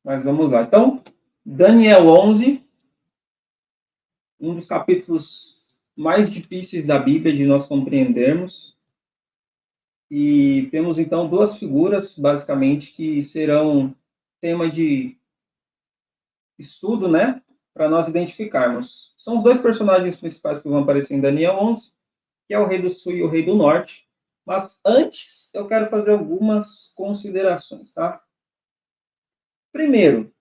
Mas vamos lá. Então, Daniel 11, um dos capítulos mais difíceis da Bíblia de nós compreendermos. E temos, então, duas figuras, basicamente, que serão tema de estudo, né? Para nós identificarmos. São os dois personagens principais que vão aparecer em Daniel 11, que é o Rei do Sul e o Rei do Norte. Mas antes, eu quero fazer algumas considerações, tá? Primeiro,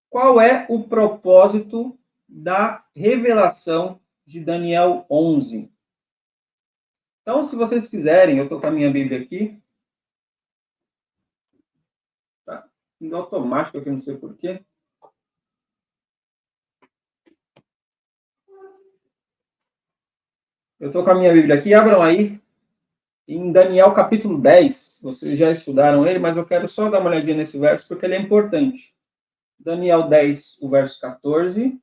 qual é o propósito da revelação de Daniel 11? Então, se vocês quiserem, eu estou com a minha Bíblia aqui. Tá? Em automático aqui, não sei porquê. Eu estou com a minha Bíblia aqui. Abram aí em Daniel capítulo 10. Vocês já estudaram ele, mas eu quero só dar uma olhadinha nesse verso, porque ele é importante. Daniel 10, o verso 14.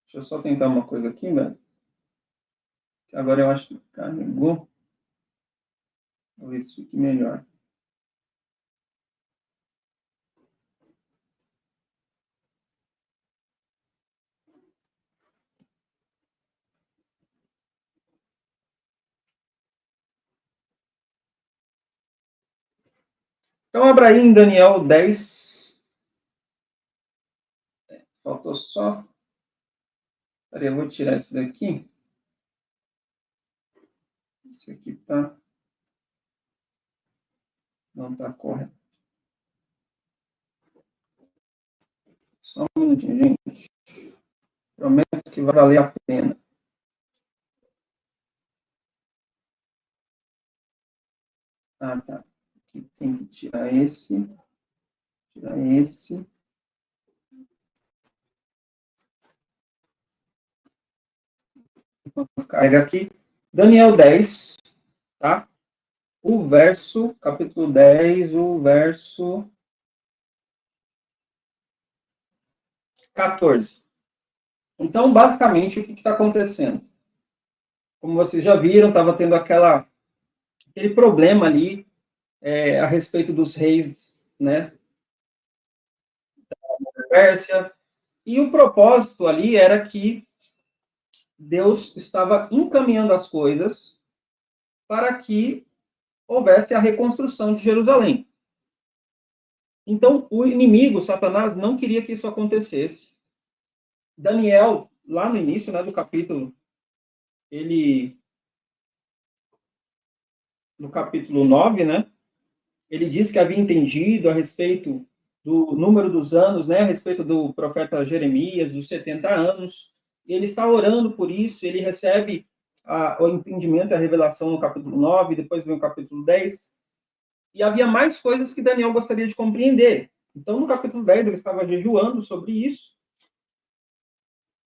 Deixa eu só tentar uma coisa aqui, velho. Agora eu acho que carregou. Talvez fique melhor. Então, abra aí em Daniel 10. Faltou só. Peraí, eu vou tirar esse daqui. Esse aqui tá. Não tá correto. Só um minutinho, gente. Prometo que vai valer a pena. Ah, tá. Aqui tem que tirar esse. Tirar esse. Carrega aqui. Daniel 10, tá? O verso, capítulo 10, o verso 14. Então, basicamente, o que está acontecendo? Como vocês já viram, estava tendo aquele problema ali a respeito dos reis, né, da Pérsia, e o propósito ali era que Deus estava encaminhando as coisas para que houvesse a reconstrução de Jerusalém. Então, o inimigo, Satanás, não queria que isso acontecesse. Daniel, lá no início, né, do capítulo, no capítulo 9, né, ele diz que havia entendido a respeito do número dos anos, né, a respeito do profeta Jeremias, dos 70 anos, e ele está orando por isso, ele recebe o entendimento, a revelação no capítulo 9, depois vem o capítulo 10, e havia mais coisas que Daniel gostaria de compreender. Então, no capítulo 10, ele estava jejuando sobre isso,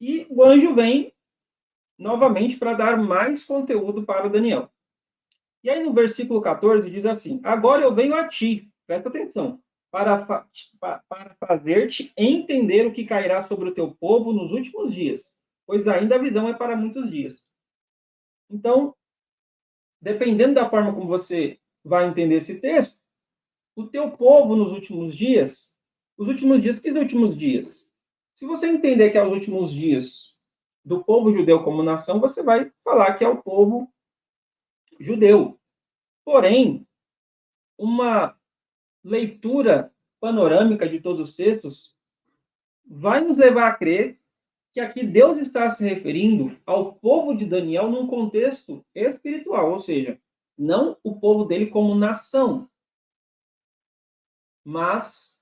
e o anjo vem novamente para dar mais conteúdo para o Daniel. E aí no versículo 14 diz assim: agora eu venho a ti, presta atenção, para fazer-te entender o que cairá sobre o teu povo nos últimos dias, pois ainda a visão é para muitos dias. Então, dependendo da forma como você vai entender esse texto, o teu povo nos últimos dias, os últimos dias, que últimos dias? Se você entender que é os últimos dias do povo judeu como nação, você vai falar que é o povo judeu. Porém, uma leitura panorâmica de todos os textos vai nos levar a crer que aqui Deus está se referindo ao povo de Daniel num contexto espiritual, ou seja, não o povo dele como nação. Mas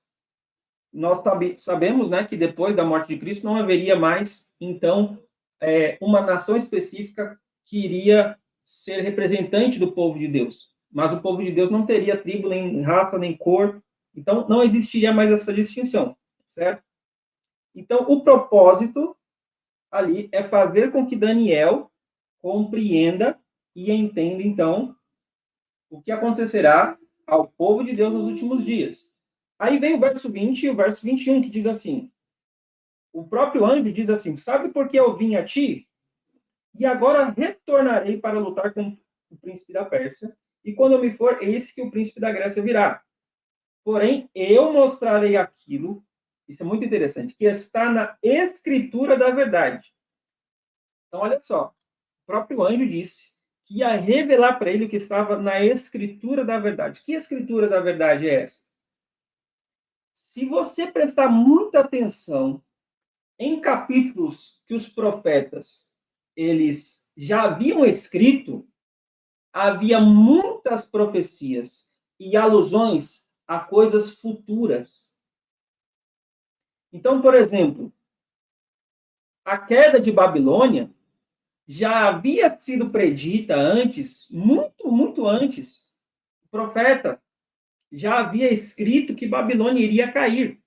nós sabemos, né, que depois da morte de Cristo não haveria mais, então, uma nação específica que iria ser representante do povo de Deus. Mas o povo de Deus não teria tribo, nem raça, nem cor. Então, não existiria mais essa distinção, certo? Então, o propósito ali é fazer com que Daniel compreenda e entenda, então, o que acontecerá ao povo de Deus nos últimos dias. Aí vem o verso 20 e o verso 21, que diz assim: o próprio anjo diz assim: sabe por que eu vim a ti? E agora retornarei para lutar com o príncipe da Pérsia. E quando eu me for, eis que o príncipe da Grécia virá. Porém, eu mostrarei aquilo, isso é muito interessante, que está na escritura da verdade. Então, olha só, o próprio anjo disse que ia revelar para ele o que estava na escritura da verdade. Que escritura da verdade é essa? Se você prestar muita atenção em capítulos que os profetas eles já haviam escrito, havia muitas profecias e alusões a coisas futuras. Então, por exemplo, a queda de Babilônia já havia sido predita antes, muito antes. O profeta já havia escrito que Babilônia iria cair.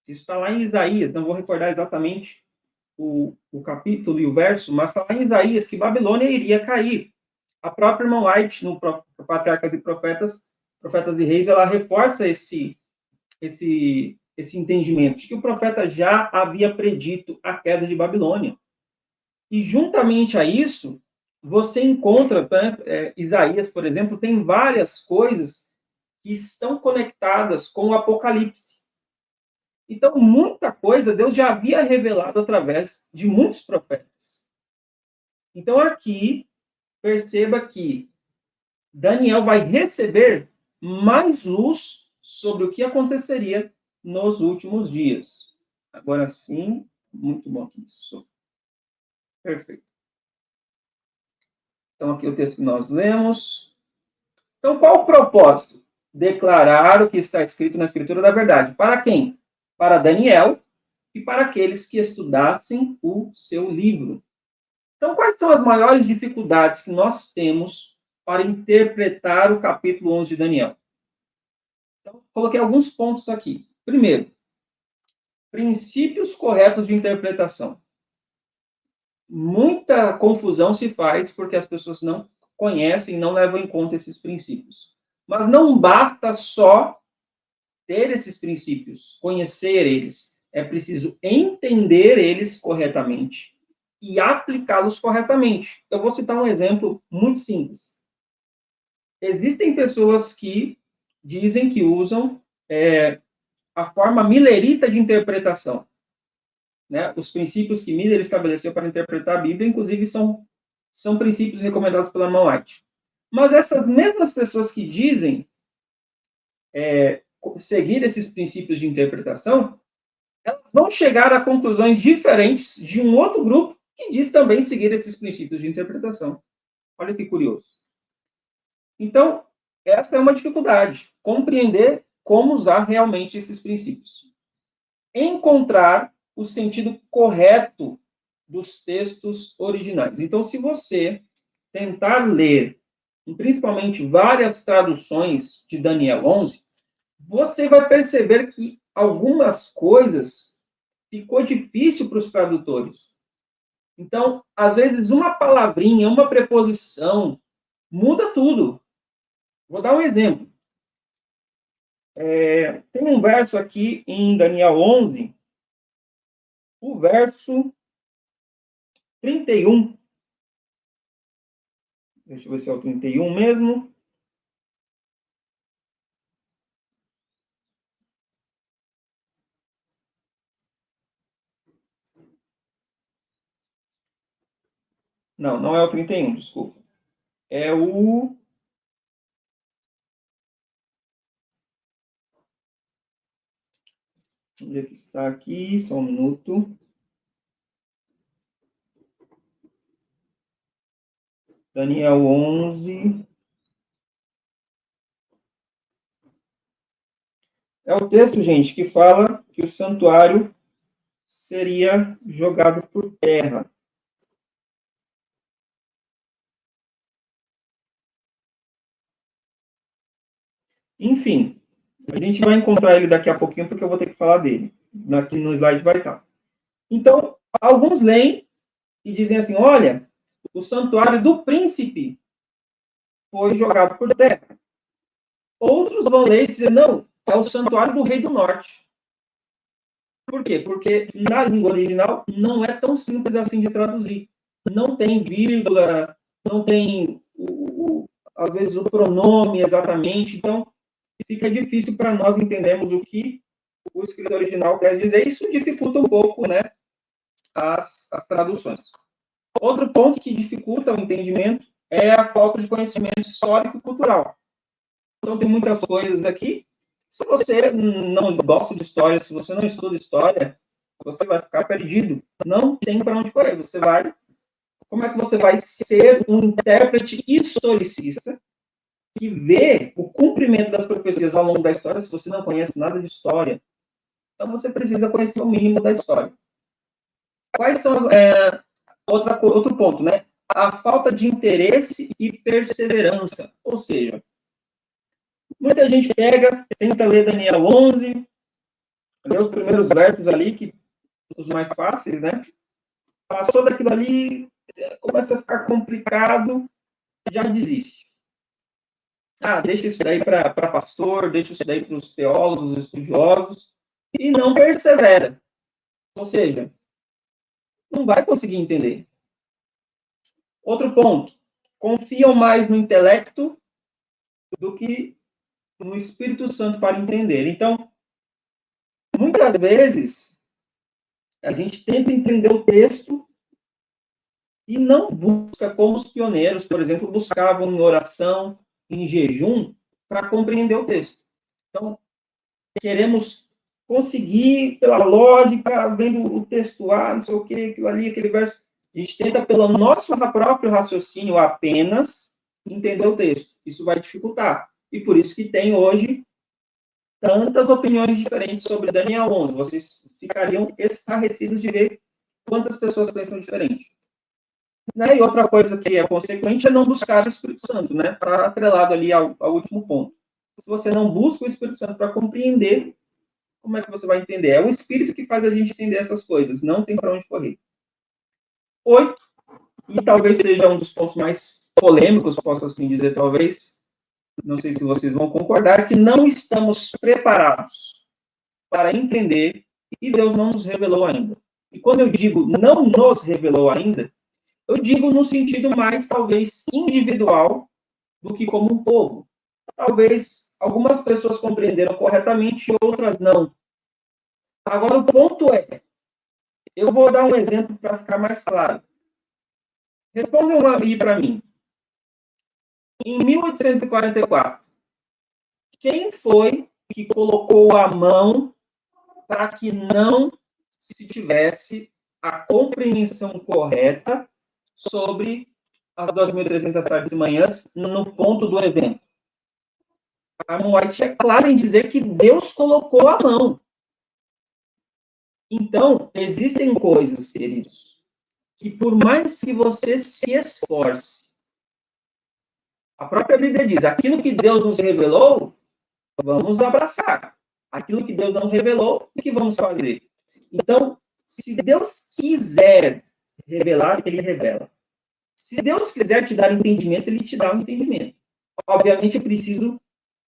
Isso está lá em Isaías, não vou recordar exatamente o capítulo e o verso, mas está lá em Isaías que Babilônia iria cair. A própria irmã White, no Patriarcas e Profetas, Profetas e Reis, ela reforça esse entendimento de que o profeta já havia predito a queda de Babilônia. E juntamente a isso, você encontra, Isaías, por exemplo, tem várias coisas que estão conectadas com o Apocalipse. Então, muita coisa Deus já havia revelado através de muitos profetas. Então, aqui, perceba que Daniel vai receber mais luz sobre o que aconteceria nos últimos dias. Agora sim, muito bom isso. Perfeito. Então, aqui o texto que nós lemos. Então, qual o propósito? Declarar o que está escrito na Escritura da verdade. Para quem? Para Daniel e para aqueles que estudassem o seu livro. Então, quais são as maiores dificuldades que nós temos para interpretar o capítulo 11 de Daniel? Então, coloquei alguns pontos aqui. Primeiro, princípios corretos de interpretação. Muita confusão se faz porque as pessoas não conhecem, não levam em conta esses princípios. Mas não basta só ter esses princípios, conhecer eles. É preciso entender eles corretamente e aplicá-los corretamente. Eu vou citar um exemplo muito simples. Existem pessoas que dizem que usam a forma millerita de interpretação. Né? Os princípios que Miller estabeleceu para interpretar a Bíblia, inclusive, são princípios recomendados pela irmã White. Mas essas mesmas pessoas que dizem seguir esses princípios de interpretação, elas vão chegar a conclusões diferentes de um outro grupo que diz também seguir esses princípios de interpretação. Olha que curioso. Então, essa é uma dificuldade, compreender como usar realmente esses princípios. Encontrar o sentido correto dos textos originais. Então, se você tentar ler, principalmente várias traduções de Daniel 11, você vai perceber que algumas coisas ficou difícil para os tradutores. Então, às vezes, uma palavrinha, uma preposição, muda tudo. Vou dar um exemplo. Tem um verso aqui em Daniel 11, o verso 31. Deixa eu ver se é o 31 mesmo. Não, não é o 31, desculpa. É o... Onde é que está aqui? Só um minuto. Daniel 11. É o texto, gente, que fala que o santuário seria jogado por terra. Enfim, a gente vai encontrar ele daqui a pouquinho, porque eu vou ter que falar dele. Aqui no slide vai estar. Então, alguns leem e dizem assim, olha, o santuário do príncipe foi jogado por terra. Outros vão ler e dizer, não, é o santuário do rei do norte. Por quê? Porque na língua original não é tão simples assim de traduzir. Não tem vírgula, não tem, às vezes, o pronome exatamente. Então, fica difícil para nós entendermos o que o escrito original quer dizer. Isso dificulta um pouco, né, as traduções. Outro ponto que dificulta o entendimento é a falta de conhecimento histórico e cultural. Então, tem muitas coisas aqui. Se você não gosta de história, se você não estuda história, você vai ficar perdido. Não tem para onde correr. Você vai. Como é que você vai ser um intérprete historicista que vê o cumprimento das profecias ao longo da história se você não conhece nada de história? Então, você precisa conhecer o mínimo da história. Quais são outro ponto, né? A falta de interesse e perseverança. Ou seja, muita gente pega, tenta ler Daniel 11, lê os primeiros versos ali, que os mais fáceis, né? Passou daquilo ali, começa a ficar complicado, já desiste. Deixa isso daí para pastor, deixa isso daí para os teólogos, estudiosos, e não persevera. Ou seja, não vai conseguir entender. Outro ponto, confiam mais no intelecto do que no Espírito Santo para entender. Então, muitas vezes, a gente tenta entender o texto e não busca, como os pioneiros, por exemplo, buscavam em oração, em jejum, para compreender o texto. Então, queremos conseguir, pela lógica, vendo o texto não sei o que, aquilo ali, aquele verso. A gente tenta, pelo nosso próprio raciocínio, apenas entender o texto. Isso vai dificultar. E por isso que tem hoje tantas opiniões diferentes sobre Daniel 11. Vocês ficariam estarrecidos de ver quantas pessoas pensam diferente. Né? E outra coisa que é consequente é não buscar o Espírito Santo, né? Está atrelado ali ao último ponto. Se você não busca o Espírito Santo para compreender, como é que você vai entender? É o Espírito que faz a gente entender essas coisas, não tem para onde correr. 8, e talvez seja um dos pontos mais polêmicos, posso assim dizer, talvez, não sei se vocês vão concordar, que não estamos preparados para entender e Deus não nos revelou ainda. E quando eu digo não nos revelou ainda, eu digo no sentido mais, talvez, individual do que como um povo. Talvez algumas pessoas compreenderam corretamente e outras não. Agora, o ponto é, eu vou dar um exemplo para ficar mais claro. Respondam aí para mim. Em 1844, quem foi que colocou a mão para que não se tivesse a compreensão correta sobre as 2.300 tardes e manhãs no ponto do evento? A White é clara em dizer que Deus colocou a mão. Então, existem coisas, queridos, que por mais que você se esforce, a própria Bíblia diz, aquilo que Deus nos revelou, vamos abraçar. Aquilo que Deus não revelou, o que vamos fazer? Então, se Deus quiser revelar, ele revela. Se Deus quiser te dar entendimento, ele te dá um entendimento. Obviamente, é preciso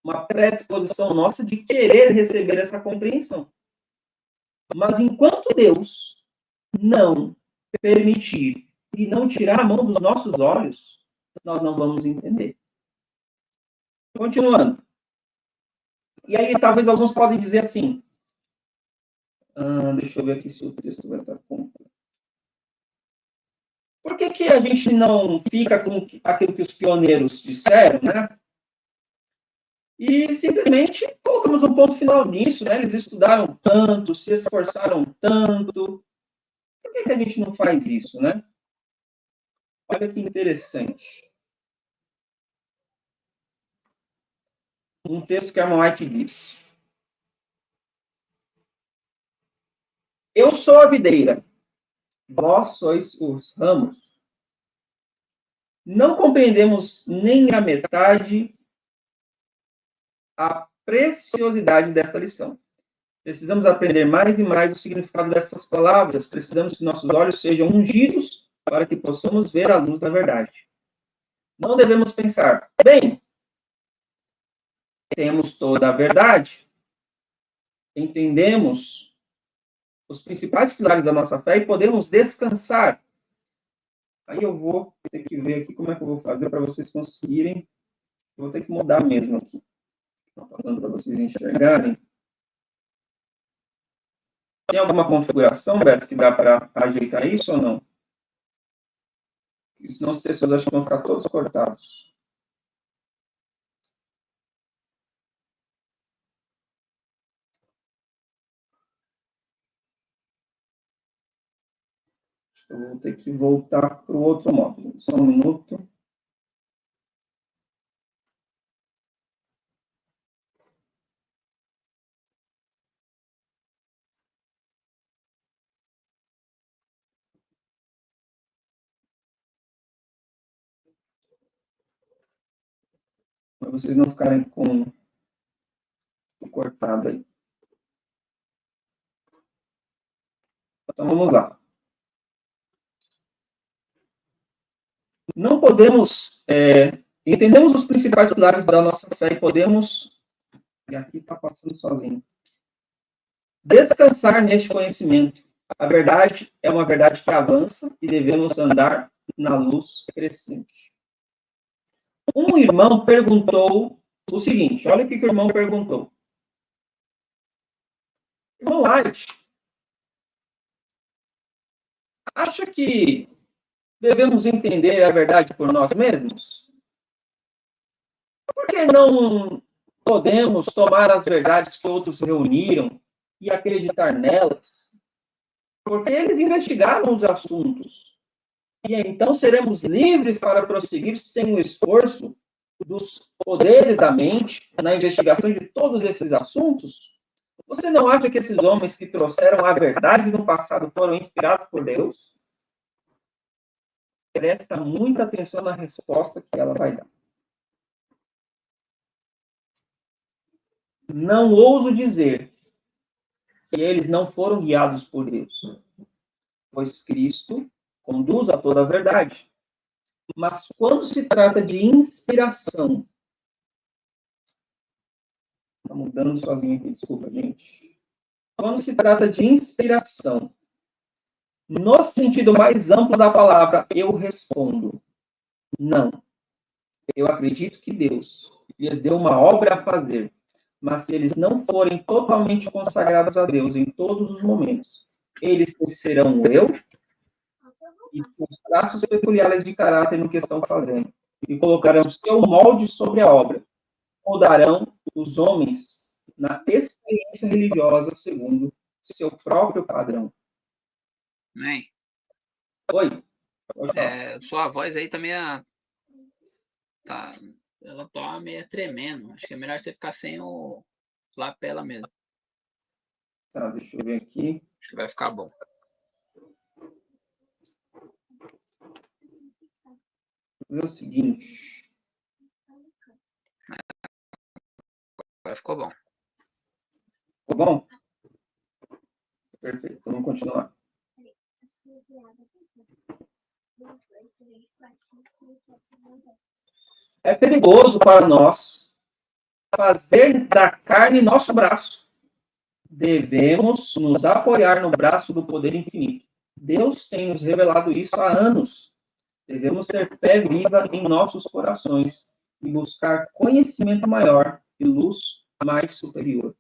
uma predisposição nossa de querer receber essa compreensão. Mas enquanto Deus não permitir e não tirar a mão dos nossos olhos, nós não vamos entender. Continuando. E aí, talvez alguns podem dizer assim, deixa eu ver aqui se o texto vai estar completo. Por que a gente não fica com aquilo que os pioneiros disseram, né? E simplesmente colocamos um ponto final nisso, né? Eles estudaram tanto, se esforçaram tanto. Por que a gente não faz isso, né? Olha que interessante. Um texto que a White diz. Eu sou a videira, vós sois os ramos. Não compreendemos nem a metade a preciosidade dessa lição. Precisamos aprender mais e mais o significado dessas palavras. Precisamos que nossos olhos sejam ungidos para que possamos ver a luz da verdade. Não devemos pensar, bem, temos toda a verdade, entendemos os principais pilares da nossa fé e podemos descansar. Aí eu vou ter que ver aqui como é que eu vou fazer para vocês conseguirem. Eu vou ter que mudar mesmo aqui. Estou falando para vocês enxergarem. Tem alguma configuração, Beto, que dá para ajeitar isso ou não? Senão as pessoas acham que vão ficar todos cortados. Eu vou ter que voltar para o outro módulo. Só um minuto. Para vocês não ficarem com o cortado aí. Então, vamos lá. Não podemos... entendemos os principais pilares da nossa fé e podemos... E aqui está passando sozinho. Descansar neste conhecimento. A verdade é uma verdade que avança e devemos andar na luz crescente. Um irmão perguntou o seguinte, olha o que o irmão perguntou. Irmão White, acha que devemos entender a verdade por nós mesmos? Por que não podemos tomar as verdades que outros reuniram e acreditar nelas? Porque eles investigaram os assuntos. E então seremos livres para prosseguir sem o esforço dos poderes da mente na investigação de todos esses assuntos? Você não acha que esses homens que trouxeram a verdade no passado foram inspirados por Deus? Presta muita atenção na resposta que ela vai dar. Não ouso dizer que eles não foram guiados por Deus, pois Cristo conduz a toda a verdade. Mas quando se trata de inspiração... Está mudando sozinho aqui, desculpa, gente. Quando se trata de inspiração, no sentido mais amplo da palavra, eu respondo: não. Eu acredito que Deus lhes deu uma obra a fazer, mas se eles não forem totalmente consagrados a Deus em todos os momentos, eles serão eu e os traços peculiares de caráter no que estão fazendo, e colocarão seu molde sobre a obra, mudarão os homens na experiência religiosa segundo seu próprio padrão. Mãe. Oi. Sua voz aí tá meio... ela tá meio tremendo. Acho que é melhor você ficar sem o lapela mesmo. Tá, deixa eu ver aqui. Acho que vai ficar bom. Vou fazer o seguinte. Agora ficou bom. Ficou bom? Perfeito, vamos continuar. É perigoso para nós fazer da carne nosso braço. Devemos nos apoiar no braço do poder infinito. Deus tem nos revelado isso há anos. Devemos ter fé viva em nossos corações e buscar conhecimento maior e luz mais superior.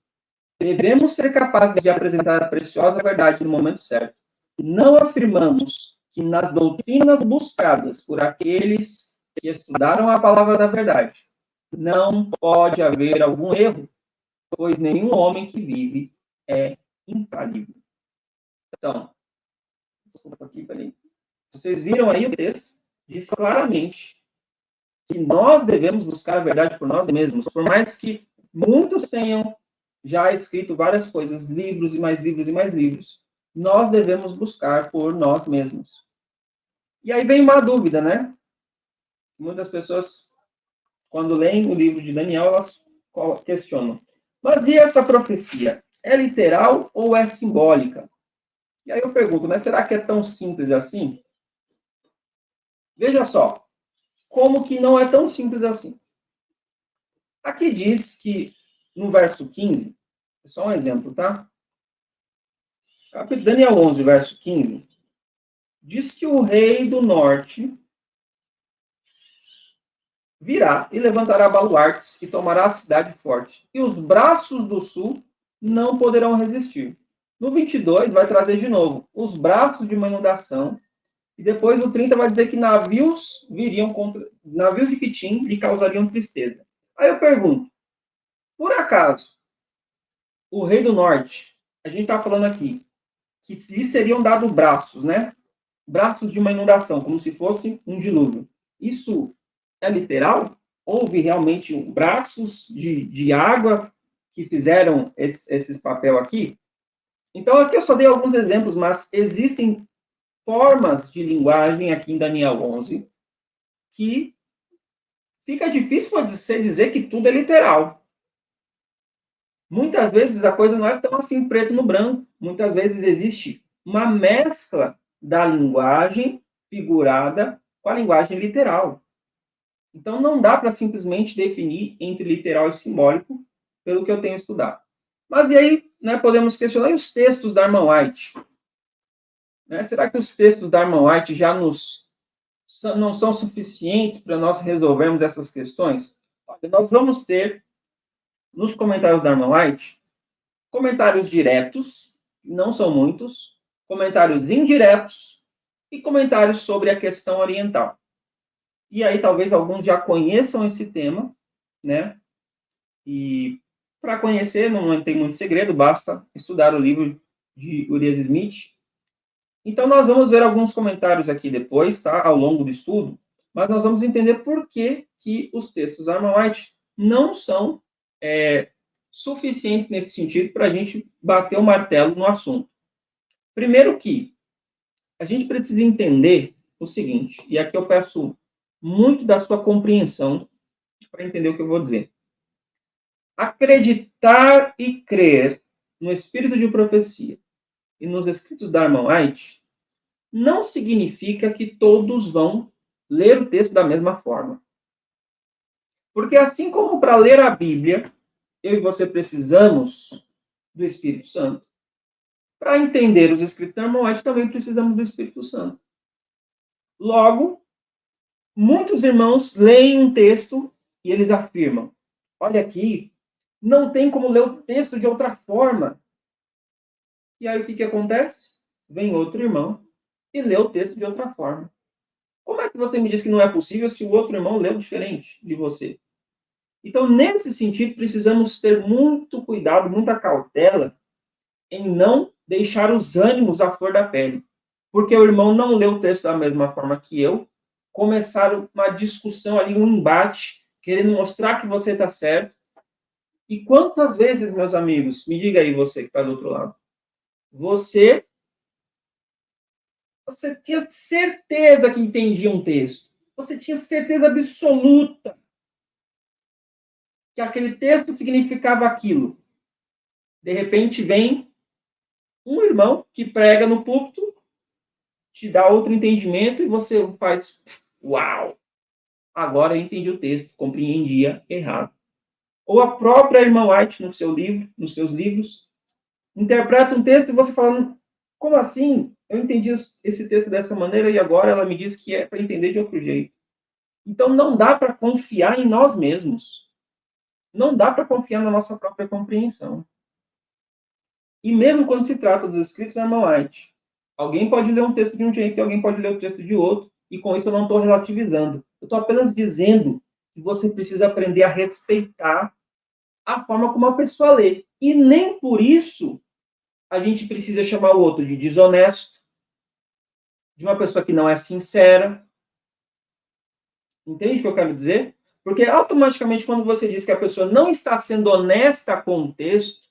Devemos ser capazes de apresentar a preciosa verdade no momento certo. Não afirmamos que nas doutrinas buscadas por aqueles que estudaram a palavra da verdade não pode haver algum erro, pois nenhum homem que vive é infalível. Então, desculpa aqui, peraí. Vocês viram aí o texto? Diz claramente que nós devemos buscar a verdade por nós mesmos, por mais que muitos tenham já escrito várias coisas, livros e mais livros e mais livros, nós devemos buscar por nós mesmos. E aí vem uma dúvida, né? Muitas pessoas, quando leem o livro de Daniel, elas questionam: mas e essa profecia? É literal ou é simbólica? E aí eu pergunto, mas será que é tão simples assim? Veja só, como que não é tão simples assim? Aqui diz que, no verso 15, é só um exemplo, tá? Daniel 11, verso 15, diz que o rei do norte virá e levantará baluartes e tomará a cidade forte. E os braços do sul não poderão resistir. No 22 vai trazer de novo os braços de uma inundação. E depois o 30 vai dizer que navios de Quitim lhe causariam tristeza. Aí eu pergunto, por acaso, o rei do norte, a gente está falando aqui, que lhe seriam dados braços, né? Braços de uma inundação, como se fosse um dilúvio. Isso é literal? Houve realmente braços de água que fizeram esse papel aqui? Então, aqui eu só dei alguns exemplos, mas existem formas de linguagem aqui em Daniel 11 que fica difícil você dizer que tudo é literal. Muitas vezes a coisa não é tão assim preto no branco. Muitas vezes existe uma mescla da linguagem figurada com a linguagem literal. Então, não dá para simplesmente definir entre literal e simbólico, pelo que eu tenho estudado. Mas e aí, né, podemos questionar os textos da Arman White? Né? Será que os textos da Arman White já não são suficientes para nós resolvermos essas questões? Olha, nós vamos ter, nos comentários da Arman White, comentários diretos, não são muitos, comentários indiretos e comentários sobre a questão oriental. E aí talvez alguns já conheçam esse tema, né? E para conhecer não tem muito segredo, basta estudar o livro de Urias Smith. Então nós vamos ver alguns comentários aqui depois, tá? Ao longo do estudo, mas nós vamos entender por que os textos da Arman White não são suficientes nesse sentido para a gente bater o martelo no assunto. Primeiro que a gente precisa entender o seguinte, e aqui eu peço muito da sua compreensão para entender o que eu vou dizer. Acreditar e crer no espírito de profecia e nos escritos da Arman White não significa que todos vão ler o texto da mesma forma. Porque assim como para ler a Bíblia, eu e você precisamos do Espírito Santo, para entender os escritos da Arman White também precisamos do Espírito Santo. Logo, muitos irmãos leem um texto e eles afirmam, olha aqui, não tem como ler o texto de outra forma. E aí o que acontece? Vem outro irmão e lê o texto de outra forma. Como é que você me diz que não é possível se o outro irmão leu diferente de você? Então, nesse sentido, precisamos ter muito cuidado, muita cautela em não deixar os ânimos à flor da pele. Porque o irmão não leu o texto da mesma forma que eu, começaram uma discussão ali, um embate, querendo mostrar que você está certo. E quantas vezes, meus amigos, me diga aí você que está do outro lado, você tinha certeza que entendia um texto, você tinha certeza absoluta que aquele texto significava aquilo. De repente vem um irmão que prega no púlpito, te dá outro entendimento e você faz, uau, agora eu entendi o texto, compreendia errado. Ou a própria irmã White, no seu livro, nos seus livros, interpreta um texto e você fala, como assim? Eu entendi esse texto dessa maneira e agora ela me diz que é para entender de outro jeito. Então não dá para confiar em nós mesmos. Não dá para confiar na nossa própria compreensão. E mesmo quando se trata dos escritos da irmã White, alguém pode ler um texto de um jeito e alguém pode ler o texto de outro, e com isso eu não estou relativizando. Eu estou apenas dizendo que você precisa aprender a respeitar a forma como a pessoa lê. E nem por isso a gente precisa chamar o outro de desonesto, de uma pessoa que não é sincera. Entende o que eu quero dizer? Porque automaticamente, quando você diz que a pessoa não está sendo honesta com o texto,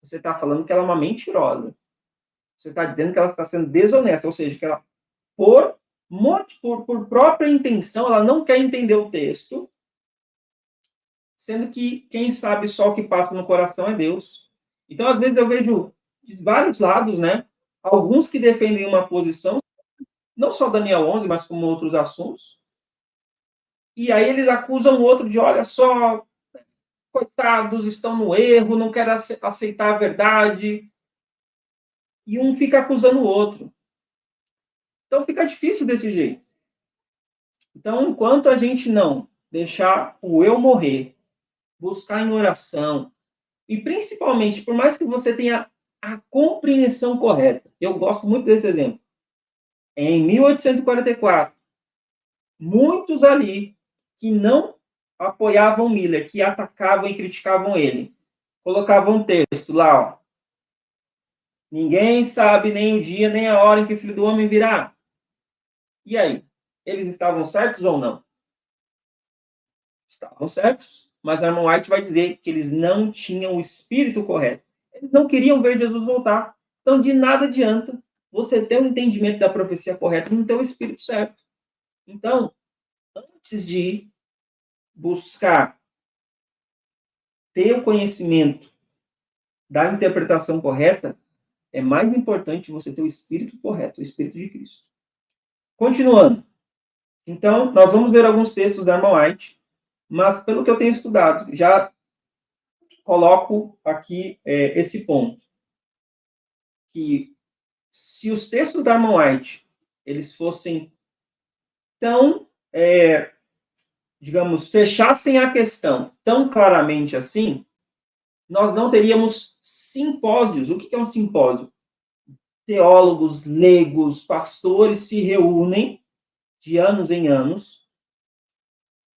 você está falando que ela é uma mentirosa. Você está dizendo que ela está sendo desonesta, ou seja, que ela, por própria intenção, ela não quer entender o texto, sendo que quem sabe só o que passa no coração é Deus. Então, às vezes, eu vejo de vários lados, né? Alguns que defendem uma posição, não só Daniel 11, mas como outros assuntos, e aí eles acusam o outro de, olha só, coitados, estão no erro, não querem aceitar a verdade. e um fica acusando o outro. Então fica difícil desse jeito. Então, enquanto a gente não deixar o eu morrer, buscar em oração, e principalmente, por mais que você tenha a compreensão correta, eu gosto muito desse exemplo. Em 1844, muitos ali que não apoiavam Miller, que atacavam e criticavam ele, colocavam um texto lá, ó. Ninguém sabe nem o dia nem a hora em que o Filho do Homem virá. E aí? Eles estavam certos ou não? Estavam certos, mas Armand White vai dizer que eles não tinham o espírito correto. Eles não queriam ver Jesus voltar. Então, de nada adianta você ter um entendimento da profecia correta e não ter o espírito certo. Então, antes de buscar ter o conhecimento da interpretação correta, é mais importante você ter o espírito correto, o espírito de Cristo. Continuando. Então, nós vamos ver alguns textos da Armand White, mas pelo que eu tenho estudado, já coloco aqui esse ponto, que se os textos da Armand White eles fossem tão, digamos, fechassem a questão tão claramente assim, nós não teríamos simpósios. O que é um simpósio? Teólogos, leigos, pastores se reúnem de anos em anos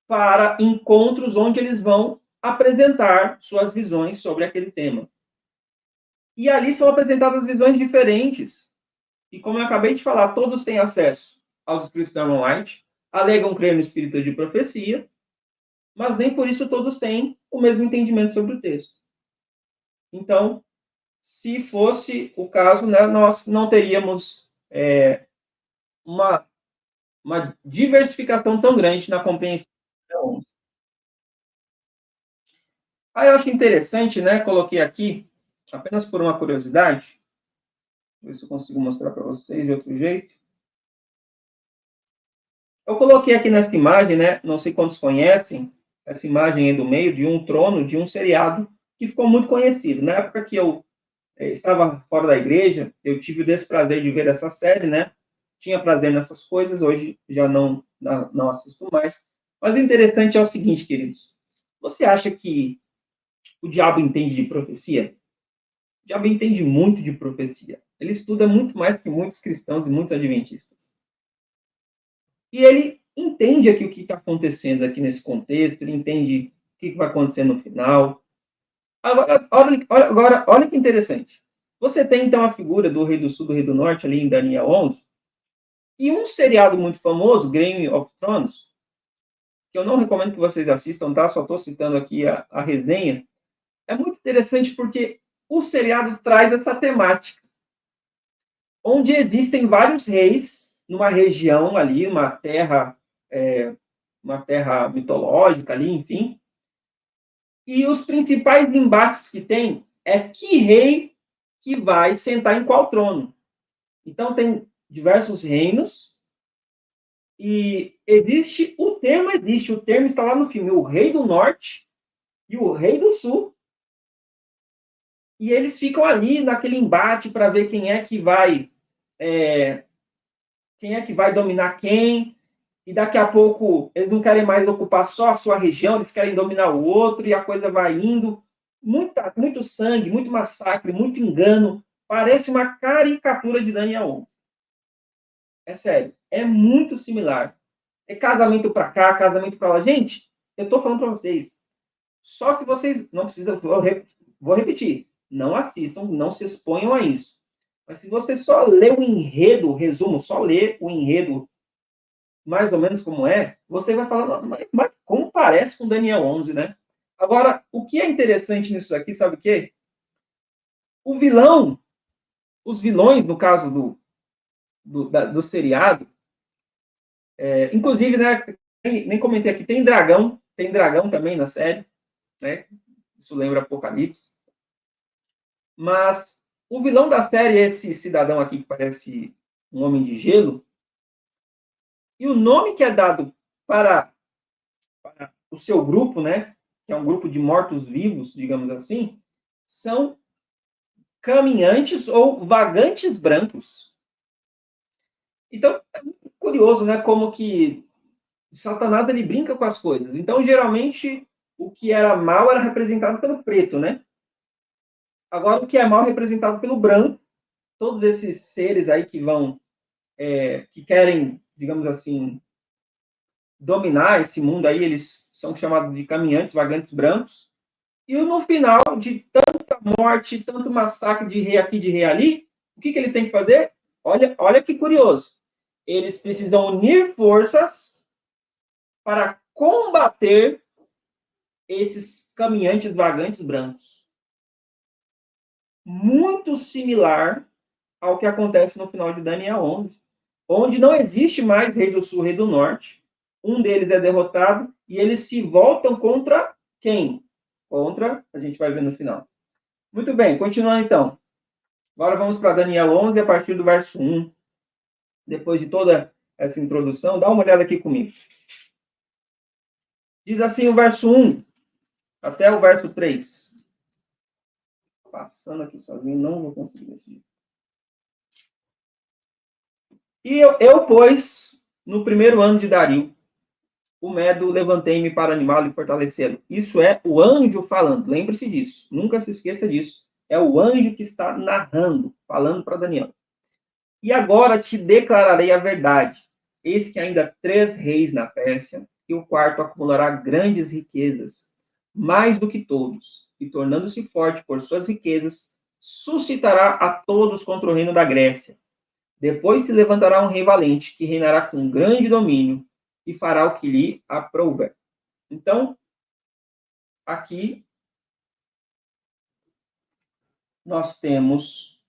para encontros onde eles vão apresentar suas visões sobre aquele tema. E ali são apresentadas visões diferentes. E como eu acabei de falar, todos têm acesso aos escritos da Armand White, alegam crer no espírito de profecia, mas nem por isso todos têm o mesmo entendimento sobre o texto. Então, se fosse o caso, né, nós não teríamos uma diversificação tão grande na compreensão. Aí eu acho interessante, né, coloquei aqui, apenas por uma curiosidade, ver se eu consigo mostrar para vocês de outro jeito. Eu coloquei aqui nessa imagem, né, não sei quantos conhecem, essa imagem aí do meio, de um trono, de um seriado, que ficou muito conhecido. Na época que eu estava fora da igreja, eu tive o desprazer de ver essa série, né? Tinha prazer nessas coisas, hoje já não assisto mais. Mas o interessante é o seguinte, queridos. Você acha que o diabo entende de profecia? O diabo entende muito de profecia. Ele estuda muito mais que muitos cristãos e muitos adventistas. E ele entende aqui o que está acontecendo aqui nesse contexto, ele entende o que vai acontecer no final. Agora, olha que interessante. Você tem, então, a figura do Rei do Sul, do Rei do Norte, ali em Daniel 11, e um seriado muito famoso, Game of Thrones, que eu não recomendo que vocês assistam, tá? Só estou citando aqui a resenha. É muito interessante porque o seriado traz essa temática, onde existem vários reis numa região ali, uma terra mitológica ali, enfim. E os principais embates que tem é que rei que vai sentar em qual trono. Então, tem diversos reinos e o termo está lá no filme, o Rei do Norte e o Rei do Sul. E eles ficam ali naquele embate para ver quem é que vai dominar quem, e daqui a pouco eles não querem mais ocupar só a sua região, eles querem dominar o outro, e a coisa vai indo. Muito sangue, muito massacre, muito engano. Parece uma caricatura de Daniel 11. É sério, é muito similar. É casamento para cá, casamento para lá. Gente, eu estou falando para vocês, só se vocês, não precisam, vou repetir, não assistam, não se exponham a isso. Mas se você só lê o enredo, o resumo, só lê o enredo mais ou menos como você vai falar, mas como parece com Daniel 11, né? Agora, o que é interessante nisso aqui, sabe o quê? Os vilões, no caso do seriado, inclusive, né, nem comentei aqui, tem dragão também na série, né? Isso lembra Apocalipse. Mas o vilão da série é esse cidadão aqui que parece um homem de gelo. E o nome que é dado para o seu grupo, né, que é um grupo de mortos-vivos, digamos assim, são caminhantes ou vagantes brancos. Então, é muito curioso, né, como que Satanás ele brinca com as coisas. Então, geralmente, o que era mal era representado pelo preto, né? Agora, o que é mal é representado pelo branco. Todos esses seres aí que vão, que querem, digamos assim, dominar esse mundo aí, eles são chamados de caminhantes, vagantes brancos. E no final de tanta morte, tanto massacre de rei aqui, de rei ali, o que eles têm que fazer? Olha que curioso. Eles precisam unir forças para combater esses caminhantes vagantes brancos. Muito similar ao que acontece no final de Daniel 11, onde não existe mais rei do sul, rei do norte. Um deles é derrotado e eles se voltam contra quem? Contra, a gente vai ver no final. Muito bem, continuando então. Agora vamos para Daniel 11, a partir do verso 1. Depois de toda essa introdução, dá uma olhada aqui comigo. Diz assim o verso 1 até o verso 3. Passando aqui sozinho, não vou conseguir decidir. E eu, pois, no primeiro ano de Dario, o Medo, levantei-me para animá-lo e fortalecê-lo. Isso é o anjo falando. Lembre-se disso. Nunca se esqueça disso. É o anjo que está narrando, falando para Daniel. E agora te declararei a verdade. Eis que ainda 3 reis na Pérsia, e o quarto acumulará grandes riquezas, mais do que todos, e tornando-se forte por suas riquezas, suscitará a todos contra o reino da Grécia. Depois se levantará um rei valente, que reinará com grande domínio, e fará o que lhe aprouver. Então, aqui, nós temos,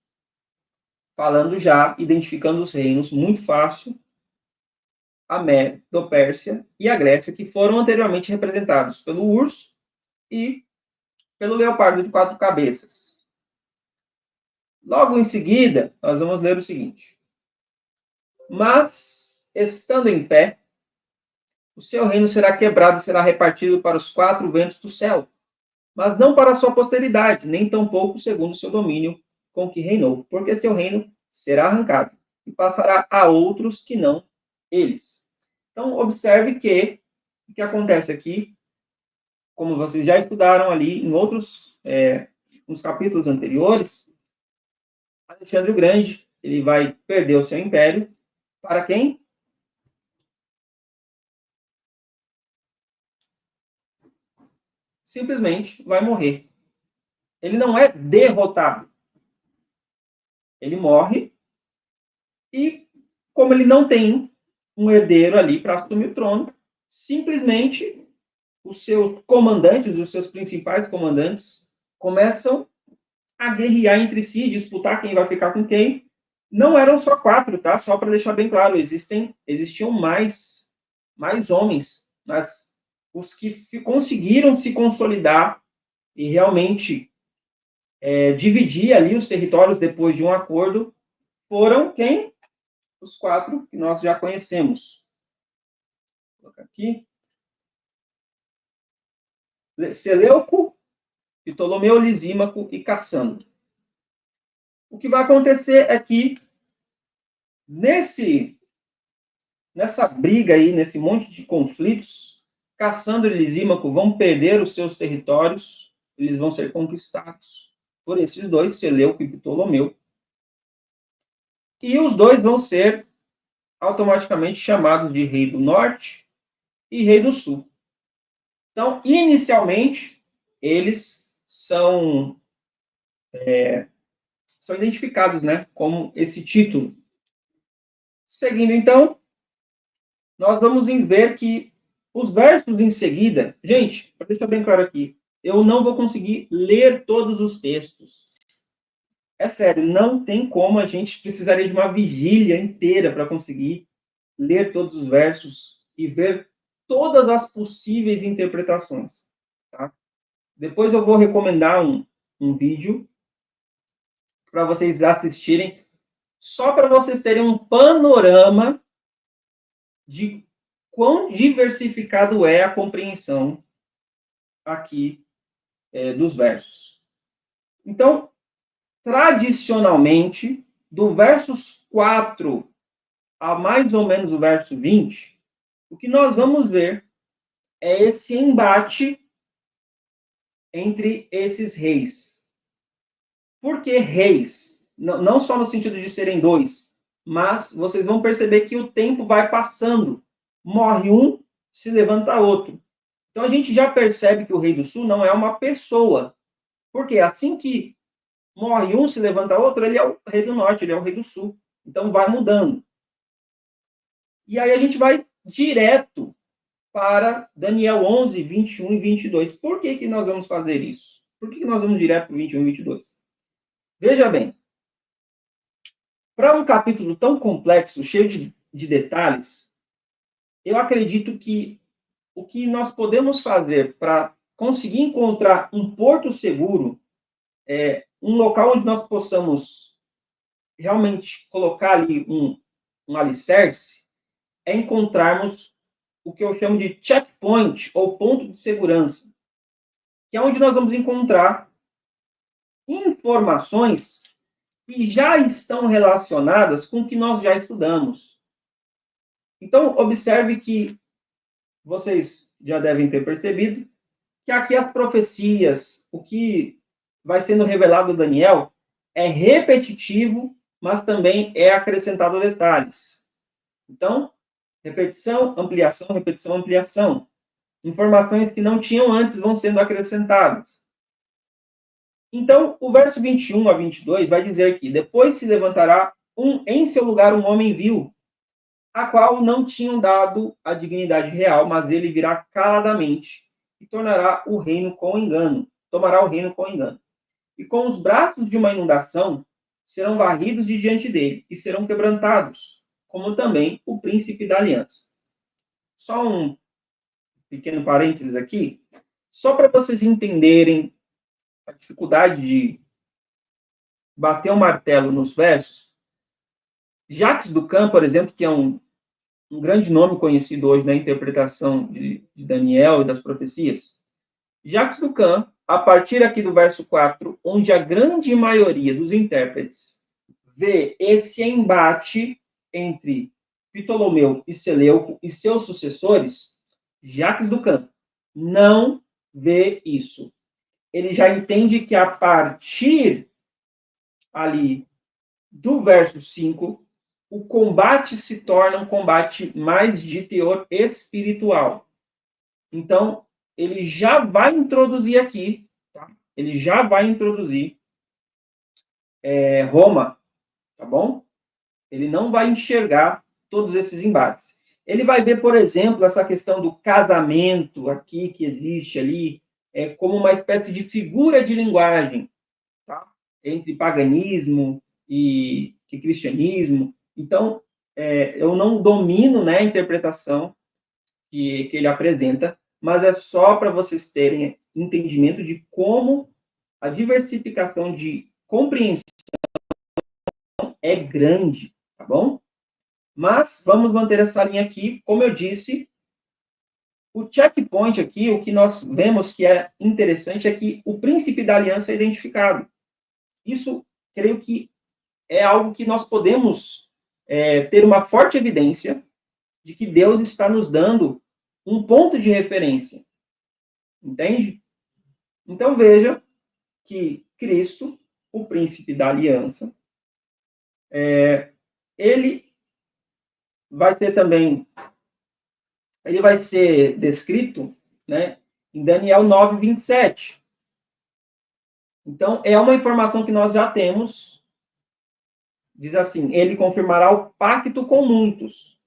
falando já, identificando os reinos, muito fácil, a Medo-Pérsia e a Grécia, que foram anteriormente representados pelo urso e pelo leopardo de 4 cabeças. Logo em seguida, nós vamos ler o seguinte: mas, estando em pé, o seu reino será quebrado e será repartido para os 4 ventos do céu, mas não para a sua posteridade, nem tampouco segundo o seu domínio com que reinou, porque seu reino será arrancado e passará a outros que não eles. Então, observe que o que acontece aqui, como vocês já estudaram ali em outros, nos capítulos anteriores, Alexandre o Grande, ele vai perder o seu império para quem? Simplesmente vai morrer. Ele não é derrotado. Ele morre e, como ele não tem um herdeiro ali para assumir o trono, simplesmente os seus comandantes, os seus principais comandantes, começam a guerrear entre si, disputar quem vai ficar com quem. Não eram só 4, tá? Só para deixar bem claro, existiam mais homens, mas os que conseguiram se consolidar e realmente dividir ali os territórios depois de um acordo foram quem? Os 4 que nós já conhecemos. Vou colocar aqui. Seleuco, Ptolomeu, Lisímaco e Cassandro. O que vai acontecer é que nessa briga aí, nesse monte de conflitos, Cassandro e Lisímaco vão perder os seus territórios, eles vão ser conquistados por esses dois, Seleuco e Ptolomeu. E os dois vão ser automaticamente chamados de rei do norte e rei do sul. Então, inicialmente, eles são identificados, né, como esse título. Seguindo, então, nós vamos ver que os versos em seguida... Gente, para deixar bem claro aqui, eu não vou conseguir ler todos os textos. É sério, não tem como, a gente precisaria de uma vigília inteira para conseguir ler todos os versos e ver todas as possíveis interpretações. Tá? Depois eu vou recomendar um vídeo para vocês assistirem, só para vocês terem um panorama de quão diversificado é a compreensão aqui dos versos. Então, tradicionalmente, do versos 4 a mais ou menos o verso 20, o que nós vamos ver é esse embate entre esses reis. Por que reis? Não só no sentido de serem dois, mas vocês vão perceber que o tempo vai passando. Morre um, se levanta outro. Então a gente já percebe que o rei do sul não é uma pessoa. Porque assim que morre um, se levanta outro, ele é o rei do norte, ele é o rei do sul. Então vai mudando. E aí a gente vai direto para Daniel 11, 21 e 22. Por que nós vamos fazer isso? Por que nós vamos direto para 21 e 22? Veja bem, para um capítulo tão complexo, cheio de detalhes, eu acredito que o que nós podemos fazer para conseguir encontrar um porto seguro, um local onde nós possamos realmente colocar ali um alicerce, é encontrarmos o que eu chamo de checkpoint, ou ponto de segurança, que é onde nós vamos encontrar informações que já estão relacionadas com o que nós já estudamos. Então, observe que vocês já devem ter percebido que aqui as profecias, o que vai sendo revelado a Daniel, é repetitivo, mas também é acrescentado detalhes. Então, repetição, ampliação, repetição, ampliação. Informações que não tinham antes vão sendo acrescentadas. Então, o verso 21 a 22 vai dizer que depois se levantará em seu lugar um homem vil, a qual não tinham dado a dignidade real, mas ele virá caladamente e tornará o reino com engano, tomará o reino com engano. E com os braços de uma inundação serão varridos de diante dele e serão quebrantados, como também o príncipe da aliança. Só um pequeno parênteses aqui, só para vocês entenderem a dificuldade de bater o martelo nos versos. Jacques Ducan, por exemplo, que é um grande nome conhecido hoje na interpretação de Daniel e das profecias, Jacques Ducan, a partir aqui do verso 4, onde a grande maioria dos intérpretes vê esse embate entre Ptolomeu e Seleuco e seus sucessores, Jacques Ducan não vê isso. Ele já entende que a partir ali do verso 5, o combate se torna um combate mais de teor espiritual. Então, ele já vai introduzir aqui, tá? Ele já vai introduzir Roma, tá bom? Ele não vai enxergar todos esses embates. Ele vai ver, por exemplo, essa questão do casamento aqui, que existe ali, como uma espécie de figura de linguagem, tá? Entre paganismo e cristianismo. Então, eu não domino, né, a interpretação que ele apresenta, mas é só para vocês terem entendimento de como a diversificação de compreensão é grande, tá bom? Mas vamos manter essa linha aqui. Como eu disse, o checkpoint aqui, o que nós vemos que é interessante é que o príncipe da aliança é identificado. Isso, creio que é algo que nós podemos ter uma forte evidência de que Deus está nos dando um ponto de referência. Entende? Então, veja que Cristo, o príncipe da aliança, ele vai ter também, ele vai ser descrito, né, em Daniel 9, 27. Então, é uma informação que nós já temos. Diz assim, ele confirmará o pacto com muitos.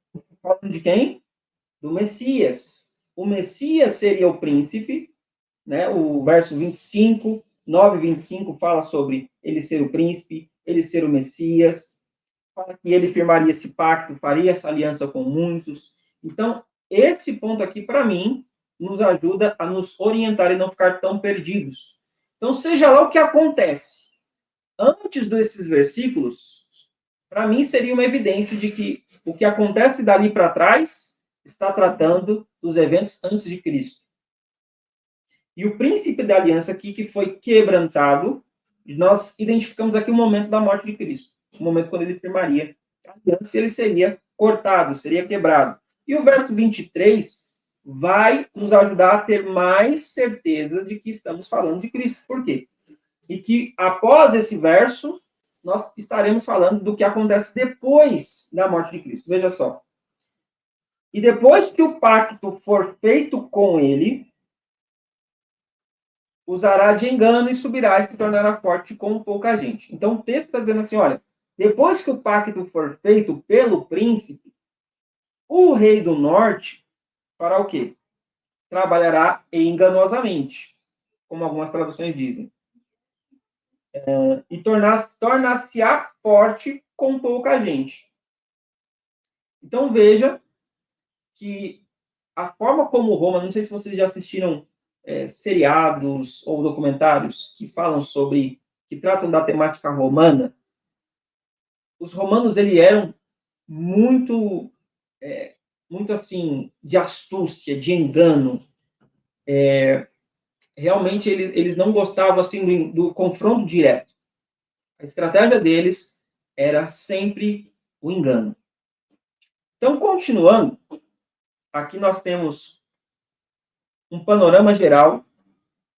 Falando de quem? Do Messias. O Messias seria o príncipe, né? O verso 25, 9, 25 fala sobre ele ser o príncipe, ele ser o Messias, fala que ele firmaria esse pacto, faria essa aliança com muitos. Então, esse ponto aqui, para mim, nos ajuda a nos orientar e não ficar tão perdidos. Então, seja lá o que acontece, antes desses versículos, para mim seria uma evidência de que o que acontece dali para trás está tratando dos eventos antes de Cristo. E o príncipe da aliança aqui, que foi quebrantado, nós identificamos aqui o momento da morte de Cristo, o momento quando ele firmaria a aliança, ele seria cortado, seria quebrado. E o verso 23 vai nos ajudar a ter mais certeza de que estamos falando de Cristo. Por quê? E que após esse verso, nós estaremos falando do que acontece depois da morte de Cristo. Veja só. E depois que o pacto for feito com ele, usará de engano e subirá e se tornará forte com pouca gente. Então o texto está dizendo assim, olha, depois que o pacto for feito pelo príncipe, o rei do norte fará o quê? Trabalhará enganosamente, como algumas traduções dizem. E tornar-se-á forte com pouca gente. Então veja que a forma como Roma, não sei se vocês já assistiram seriados ou documentários que falam sobre, que tratam da temática romana, os romanos, eles eram muito assim, de astúcia, de engano. Realmente, eles não gostavam, assim, do confronto direto. A estratégia deles era sempre o engano. Então, continuando, aqui nós temos um panorama geral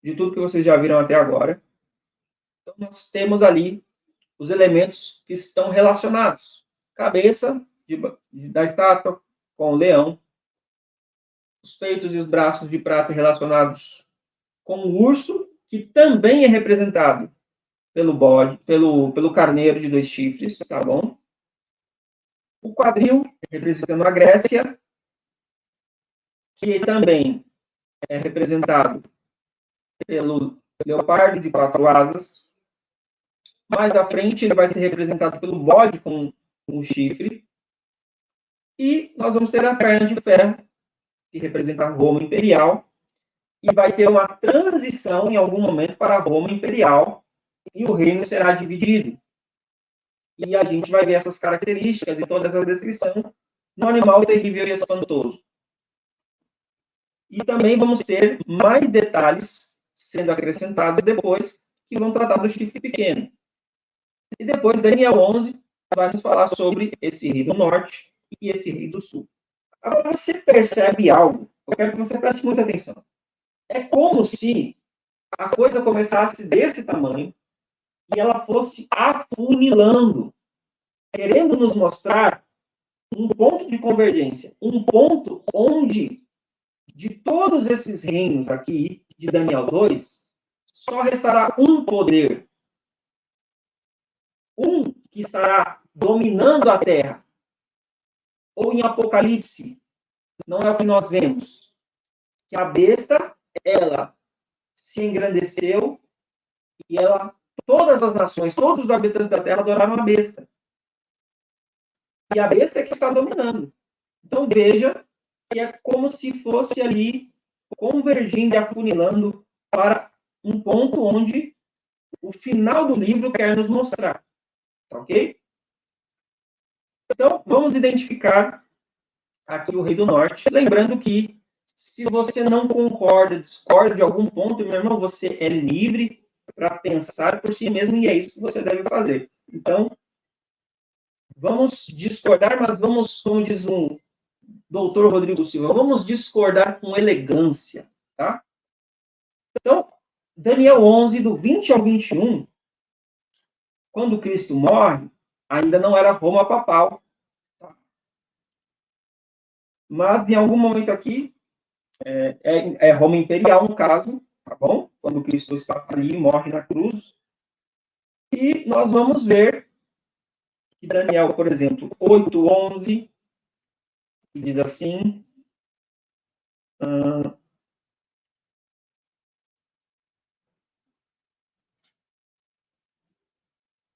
de tudo que vocês já viram até agora. Então, nós temos ali os elementos que estão relacionados. Cabeça da estátua com o leão, os peitos e os braços de prata relacionados com o urso, que também é representado pelo bode, pelo carneiro de 2 chifres, tá bom? O quadril, representando a Grécia, que também é representado pelo leopardo de 4 asas. Mais à frente, ele vai ser representado pelo bode com um chifre. E nós vamos ter a perna de ferro, que representa a Roma imperial, e vai ter uma transição em algum momento para a Roma imperial, e o reino será dividido. E a gente vai ver essas características e toda essa descrição no animal terrível e espantoso. E também vamos ter mais detalhes sendo acrescentados depois, que vão tratar do chifre pequeno. E depois, Daniel 11 vai nos falar sobre esse rei do norte e esse rei do sul. Agora, você percebe algo? Eu quero que você preste muita atenção. É como se a coisa começasse desse tamanho e ela fosse afunilando, querendo nos mostrar um ponto de convergência, um ponto onde, de todos esses reinos aqui, de Daniel 2, só restará um poder. Um que estará dominando a terra. Ou em Apocalipse, não é o que nós vemos. Que a besta, ela se engrandeceu e todas as nações, todos os habitantes da terra adoraram a besta. E a besta é que está dominando. Então veja que é como se fosse ali convergindo e afunilando para um ponto onde o final do livro quer nos mostrar. Ok? Então, vamos identificar aqui o rei do norte. Lembrando que, se você não concorda, discorda de algum ponto, meu irmão, você é livre para pensar por si mesmo e é isso que você deve fazer. Então, vamos discordar, mas vamos, como diz um doutor Rodrigo Silva, vamos discordar com elegância, tá? Então, Daniel 11, do 20 ao 21, quando Cristo morre, ainda não era Roma papal. Tá? Mas, em algum momento aqui, é Roma imperial, no caso, tá bom? Quando Cristo está ali, morre na cruz. E nós vamos ver que Daniel, por exemplo, 8:11, diz assim...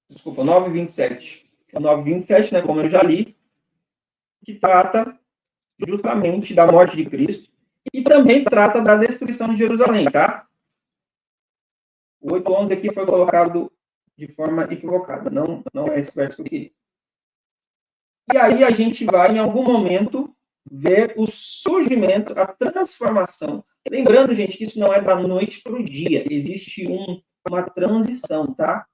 Desculpa, 9:27. O 9:27, né, como eu já li, que trata justamente da morte de Cristo e também trata da destruição de Jerusalém, tá? O 8:11 aqui foi colocado de forma equivocada, não é esse verso que eu queria. E aí a gente vai, em algum momento, ver o surgimento, a transformação. Lembrando, gente, que isso não é da noite para o dia. Existe uma transição, tá?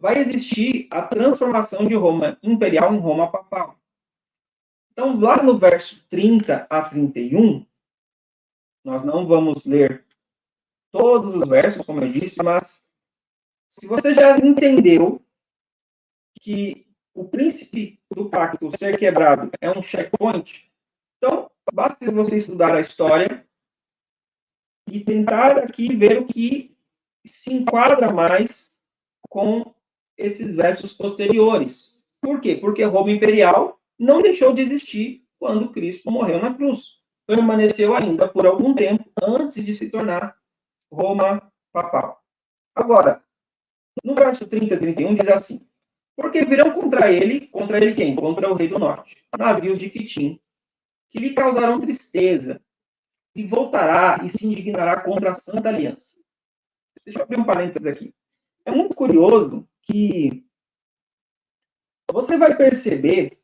Vai existir a transformação de Roma imperial em Roma papal. Então, lá no verso 30 a 31, nós não vamos ler todos os versos, como eu disse, mas se você já entendeu que o príncipe do pacto ser quebrado é um checkpoint, então basta você estudar a história e tentar aqui ver o que se enquadra mais com esses versos posteriores. Por quê? Porque Roma imperial não deixou de existir quando Cristo morreu na cruz. Permaneceu ainda por algum tempo antes de se tornar Roma papal. Agora, no verso 30 e 31 diz assim: porque virão contra ele quem? Contra o rei do norte, navios de Quitim, que lhe causarão tristeza, e voltará e se indignará contra a Santa Aliança. Deixa eu abrir um parênteses aqui. É muito curioso que você vai perceber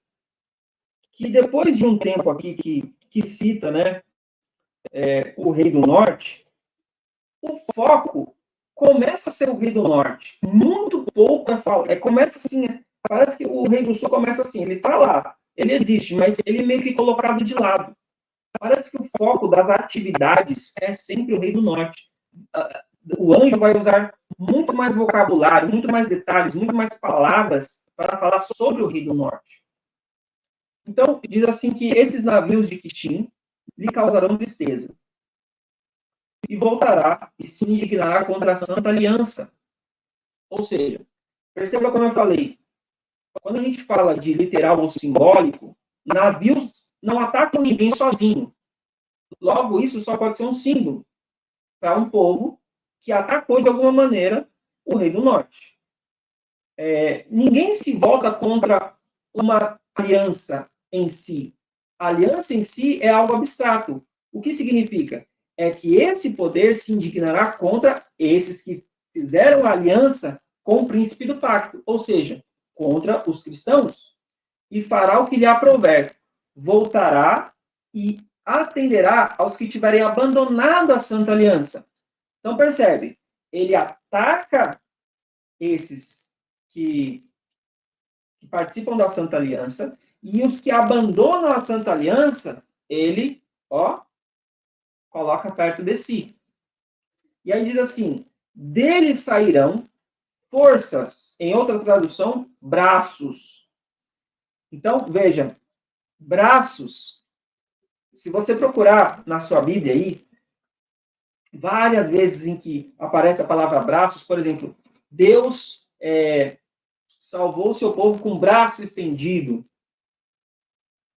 que depois de um tempo aqui que cita, né, o rei do norte, o foco começa a ser o rei do norte. Muito pouco começa assim, parece que o rei do sul começa assim, ele está lá, ele existe, mas ele é meio que colocado de lado. Parece que o foco das atividades é sempre o rei do norte. O anjo vai usar muito mais vocabulário, muito mais detalhes, muito mais palavras para falar sobre o rei do norte. Então, diz assim que esses navios de Quitim lhe causarão tristeza. E voltará e se indignará contra a Santa Aliança. Ou seja, perceba como eu falei, quando a gente fala de literal ou simbólico, navios não atacam ninguém sozinho. Logo, isso só pode ser um símbolo para um povo que atacou de alguma maneira o rei do norte. Ninguém se volta contra uma aliança em si. A aliança em si é algo abstrato. O que significa? É que esse poder se indignará contra esses que fizeram a aliança com o príncipe do pacto, ou seja, contra os cristãos, e fará o que lhe aprouver. Voltará e atenderá aos que tiverem abandonado a Santa Aliança. Então, percebe? Ele ataca esses que participam da Santa Aliança, e os que abandonam a Santa Aliança, ele, coloca perto de si. E aí diz assim, dele sairão forças, em outra tradução, braços. Então, veja, braços, se você procurar na sua Bíblia aí, várias vezes em que aparece a palavra braços, por exemplo, Deus salvou o seu povo com o braço estendido.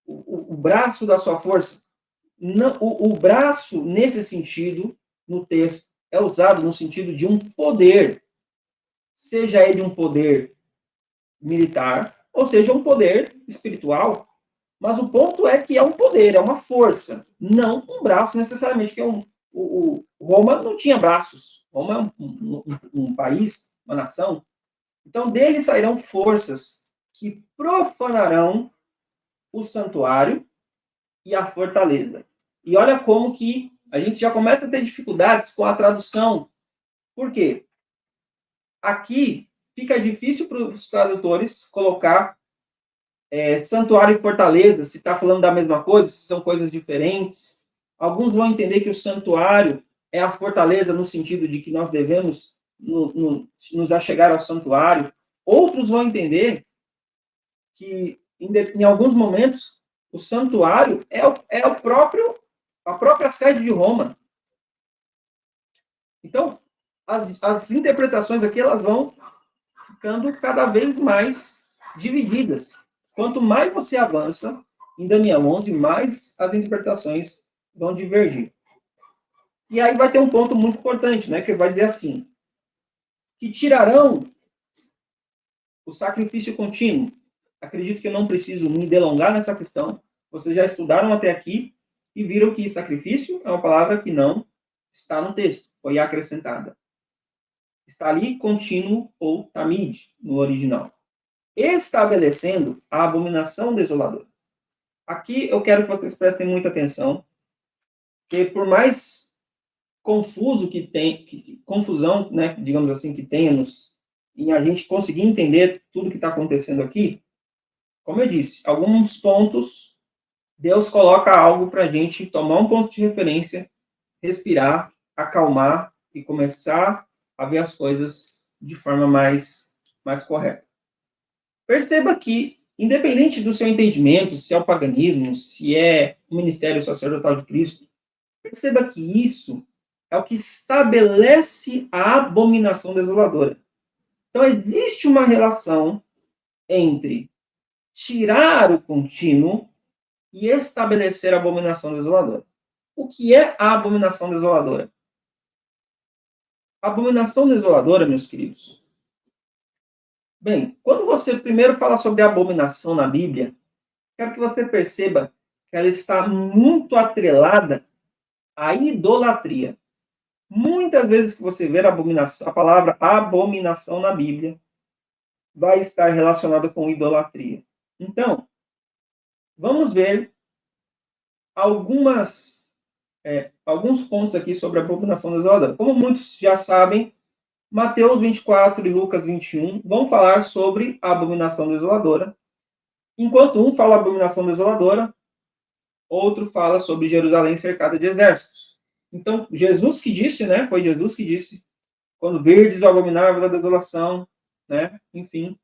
O braço da sua força. Não, o braço, nesse sentido, no texto, é usado no sentido de um poder. Seja ele um poder militar, ou seja, um poder espiritual. Mas o ponto é que é um poder, é uma força. Não um braço, necessariamente, que Roma não tinha braços. Roma é um país, uma nação. Então, dele sairão forças que profanarão o santuário e a fortaleza. E olha como que a gente já começa a ter dificuldades com a tradução. Por quê? Aqui fica difícil para os tradutores colocar santuário e fortaleza, se está falando da mesma coisa, se são coisas diferentes. Alguns vão entender que o santuário é a fortaleza no sentido de que nós devemos nos achegar ao santuário. Outros vão entender que, em alguns momentos, o santuário é a própria sede de Roma. Então, as interpretações aqui elas vão ficando cada vez mais divididas. Quanto mais você avança em Daniel 11, mais as interpretações vão divergir. E aí vai ter um ponto muito importante, né, que vai dizer assim, que tirarão o sacrifício contínuo. Acredito que eu não preciso me delongar nessa questão. Vocês já estudaram até aqui e viram que sacrifício é uma palavra que não está no texto, foi acrescentada. Está ali contínuo ou tamid, no original. Estabelecendo a abominação desoladora. Aqui eu quero que vocês prestem muita atenção, porque por mais confuso que tem, confusão, né, digamos assim, que tenha em a gente conseguir entender tudo que está acontecendo aqui, como eu disse, alguns pontos, Deus coloca algo para a gente tomar um ponto de referência, respirar, acalmar e começar a ver as coisas de forma mais correta. Perceba que, independente do seu entendimento, se é o paganismo, se é o ministério sacerdotal de Cristo, perceba que isso é o que estabelece a abominação desoladora. Então, existe uma relação entre tirar o contínuo e estabelecer a abominação desoladora. O que é a abominação desoladora? A abominação desoladora, meus queridos. Bem, quando você primeiro fala sobre a abominação na Bíblia, quero que você perceba que ela está muito atrelada à idolatria. Muitas vezes que você ver a palavra abominação na Bíblia, vai estar relacionada com idolatria. Então, vamos ver alguns pontos aqui sobre a abominação desoladora. Como muitos já sabem, Mateus 24 e Lucas 21 vão falar sobre a abominação desoladora. Enquanto um fala abominação desoladora, outro fala sobre Jerusalém cercada de exércitos. Então, Jesus que disse, né? Foi Jesus que disse, quando virdes o abominável da desolação, né? Enfim.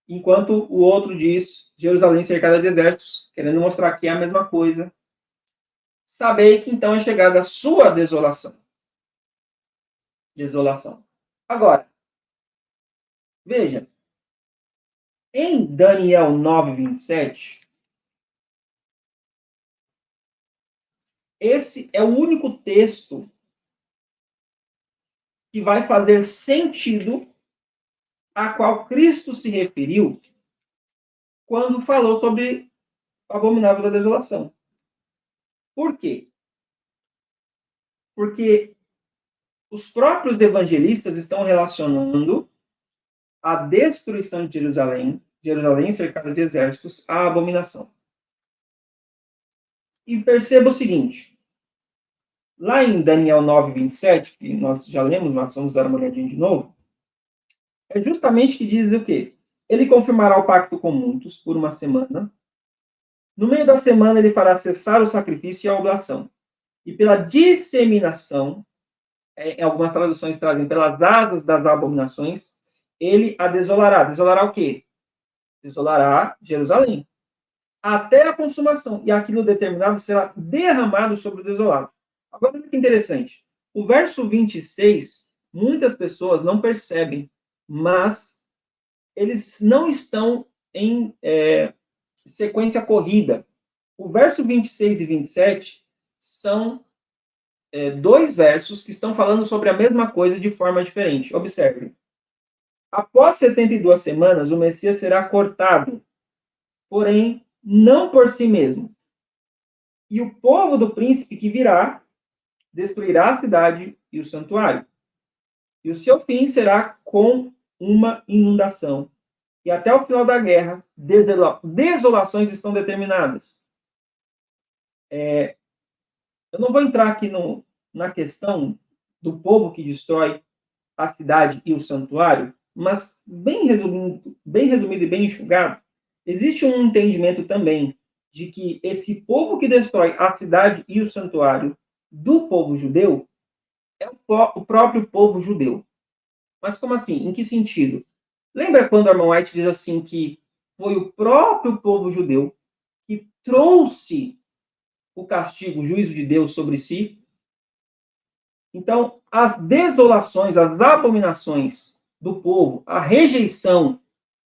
Enquanto o outro diz, Jerusalém cercada de exércitos, querendo mostrar que é a mesma coisa. Sabei que então é chegada a sua desolação. Desolação. Agora, veja, em Daniel 9:27, esse é o único texto que vai fazer sentido a qual Cristo se referiu quando falou sobre o abominável da desolação. Por quê? Porque os próprios evangelistas estão relacionando a destruição de Jerusalém cercada de exércitos, à abominação. E perceba o seguinte, lá em Daniel 9:27, que nós já lemos, mas vamos dar uma olhadinha de novo, é justamente que diz o quê? Ele confirmará o pacto com muitos por uma semana. No meio da semana, ele fará cessar o sacrifício e a oblação. E pela disseminação, em algumas traduções trazem pelas asas das abominações, ele a desolará. Desolará o quê? Desolará Jerusalém. Até a consumação. E aquilo determinado será derramado sobre o desolado. Agora, olha que interessante. O verso 26, muitas pessoas não percebem, mas eles não estão em sequência corrida. O verso 26 e 27 são dois versos que estão falando sobre a mesma coisa de forma diferente. Observe. Após 72 semanas, o Messias será cortado, porém, não por si mesmo. E o povo do príncipe que virá destruirá a cidade e o santuário. E o seu fim será com uma inundação. E até o final da guerra, desolações estão determinadas. Eu não vou entrar aqui na questão do povo que destrói a cidade e o santuário, mas, bem resumido e bem enxugado, existe um entendimento também de que esse povo que destrói a cidade e o santuário do povo judeu é o próprio povo judeu. Mas como assim? Em que sentido? Lembra quando Armand White diz assim que foi o próprio povo judeu que trouxe o castigo, o juízo de Deus sobre si? Então, as desolações, as abominações do povo, a rejeição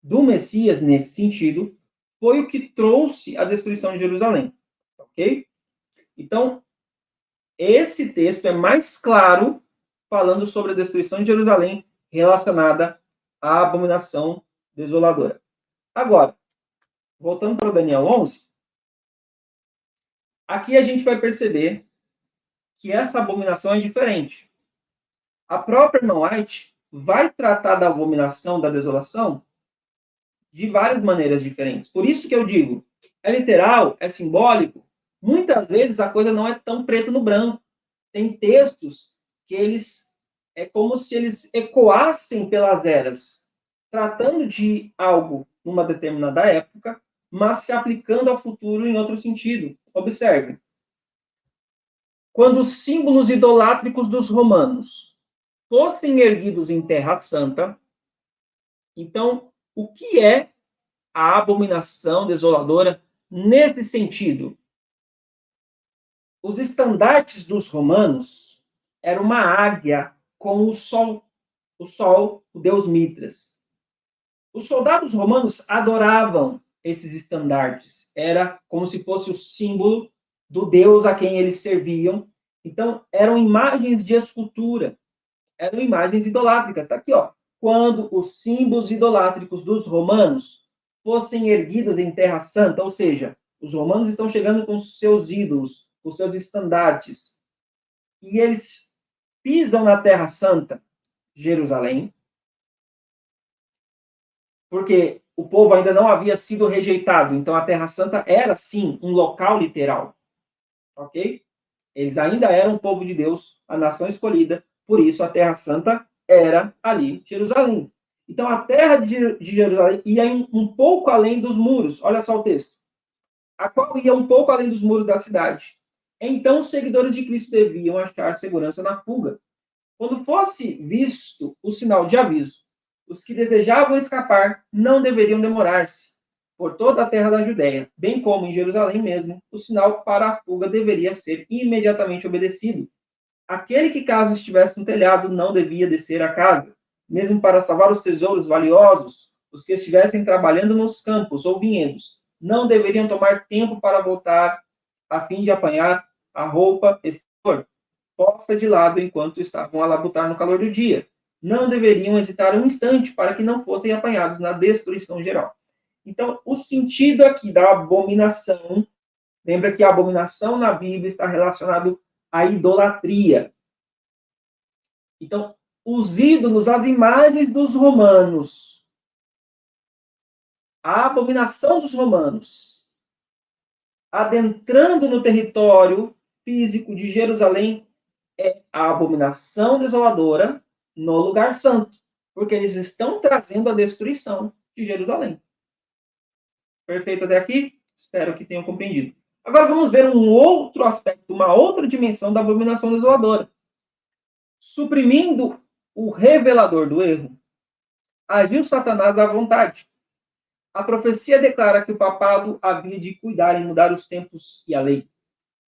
do Messias nesse sentido, foi o que trouxe a destruição de Jerusalém. Ok? Então, esse texto é mais claro falando sobre a destruição de Jerusalém relacionada à abominação desoladora. Agora, voltando para o Daniel 11, aqui a gente vai perceber que essa abominação é diferente. A própria Ellen White vai tratar da abominação da desolação de várias maneiras diferentes. Por isso que eu digo, é literal, é simbólico. Muitas vezes a coisa não é tão preto no branco. Tem textos que eles é como se eles ecoassem pelas eras, tratando de algo numa determinada época, mas se aplicando ao futuro em outro sentido. Observe. Quando os símbolos idolátricos dos romanos fossem erguidos em Terra Santa, então, o que é a abominação desoladora nesse sentido? Os estandartes dos romanos eram uma águia com o deus Mitras. Os soldados romanos adoravam esses estandartes. Era como se fosse o símbolo do deus a quem eles serviam. Então, eram imagens de escultura. Eram imagens idolátricas. Está aqui, ó. Quando os símbolos idolátricos dos romanos fossem erguidos em Terra Santa, ou seja, os romanos estão chegando com seus ídolos, com seus estandartes, e eles pisam na Terra Santa, Jerusalém, porque o povo ainda não havia sido rejeitado, então a Terra Santa era, sim, um local literal, ok? Eles ainda eram o povo de Deus, a nação escolhida, por isso a Terra Santa era ali, Jerusalém. Então a terra de Jerusalém ia um pouco além dos muros, olha só o texto, a qual ia um pouco além dos muros da cidade. Então os seguidores de Cristo deviam achar segurança na fuga. Quando fosse visto o sinal de aviso, os que desejavam escapar não deveriam demorar-se. Por toda a terra da Judéia, bem como em Jerusalém mesmo, o sinal para a fuga deveria ser imediatamente obedecido. Aquele que, caso estivesse no telhado, não devia descer a casa, mesmo para salvar os tesouros valiosos. Os que estivessem trabalhando nos campos ou vinhedos não deveriam tomar tempo para voltar, a fim de apanhar a roupa exterior posta de lado enquanto estavam a labutar no calor do dia. Não deveriam hesitar um instante para que não fossem apanhados na destruição geral. Então, o sentido aqui da abominação, lembra que a abominação na Bíblia está relacionado à idolatria. Então, os ídolos, as imagens dos romanos, a abominação dos romanos, adentrando no território físico de Jerusalém, é a abominação desoladora no lugar santo, porque eles estão trazendo a destruição de Jerusalém. Perfeito até aqui? Espero que tenham compreendido. Agora vamos ver um outro aspecto, uma outra dimensão da abominação desoladora. Suprimindo o revelador do erro, agiu Satanás à vontade. A profecia declara que o papado havia de cuidar em mudar os tempos e a lei.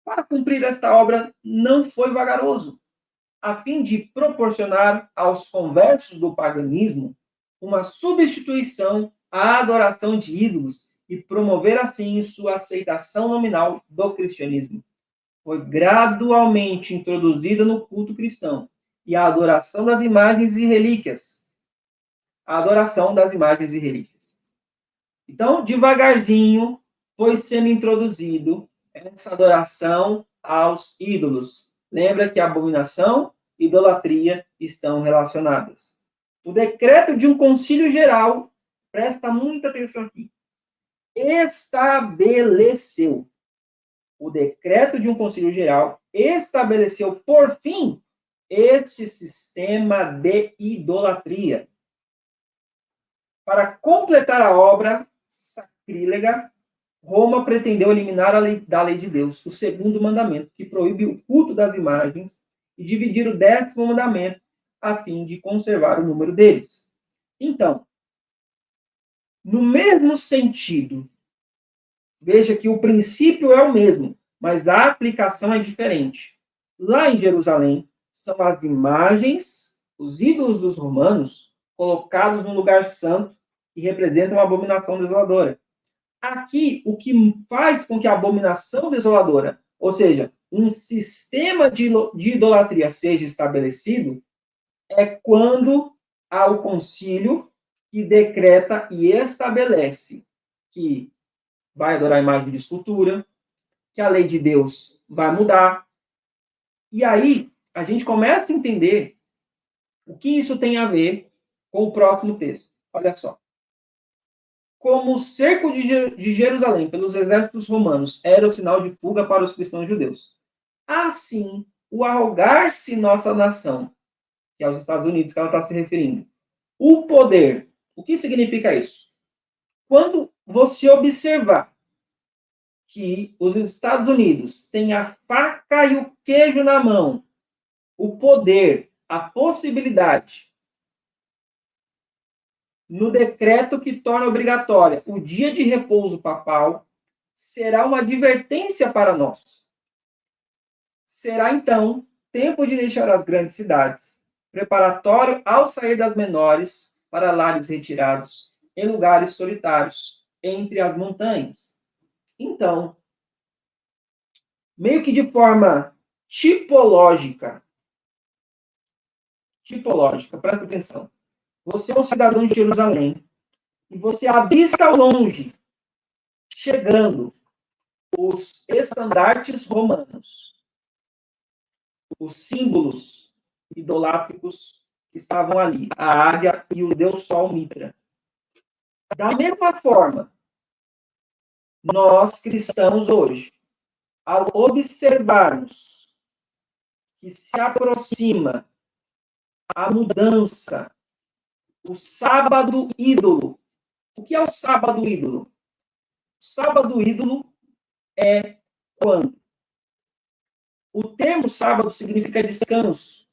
Para cumprir esta obra, não foi vagaroso, a fim de proporcionar aos conversos do paganismo uma substituição à adoração de ídolos e promover assim sua aceitação nominal do cristianismo. Foi gradualmente introduzida no culto cristão e a adoração das imagens e relíquias. A adoração das imagens e relíquias. Então, devagarzinho, foi sendo introduzido essa adoração aos ídolos. Lembra que a abominação e idolatria estão relacionadas. O decreto de um concílio geral, presta muita atenção aqui, estabeleceu. O decreto de um concílio geral estabeleceu, por fim, este sistema de idolatria. Para completar a obra sacrílega, Roma pretendeu eliminar a lei, da lei de Deus, o segundo mandamento, que proíbe o culto das imagens, e dividir o 10º mandamento, a fim de conservar o número deles. Então, no mesmo sentido, veja que o princípio é o mesmo, mas a aplicação é diferente. Lá em Jerusalém, são as imagens, os ídolos dos romanos, colocados no lugar santo, que representam a abominação desoladora. Aqui, o que faz com que a abominação desoladora, ou seja, um sistema de idolatria seja estabelecido, é quando há o concílio que decreta e estabelece que vai adorar a imagem de escultura, que a lei de Deus vai mudar. E aí, a gente começa a entender o que isso tem a ver com o próximo texto. Olha só. Como o cerco de Jerusalém pelos exércitos romanos era o sinal de fuga para os cristãos judeus, assim o arrogar-se nossa nação, que é os Estados Unidos que ela está se referindo. O poder. O que significa isso? Quando você observar que os Estados Unidos têm a faca e o queijo na mão, o poder, a possibilidade, no decreto que torna obrigatória o dia de repouso papal, será uma advertência para nós. Será, então, tempo de deixar as grandes cidades, preparatório ao sair das menores, para lares retirados, em lugares solitários, entre as montanhas. Então, meio que de forma tipológica, presta atenção. Você é um cidadão de Jerusalém, e você avista ao longe, chegando, os estandartes romanos, os símbolos idolátricos que estavam ali, a águia e o deus Sol Mitra. Da mesma forma, nós cristãos hoje, ao observarmos que se aproxima a mudança, o sábado ídolo. O que é o sábado ídolo? O sábado ídolo é quando? O termo sábado significa descanso.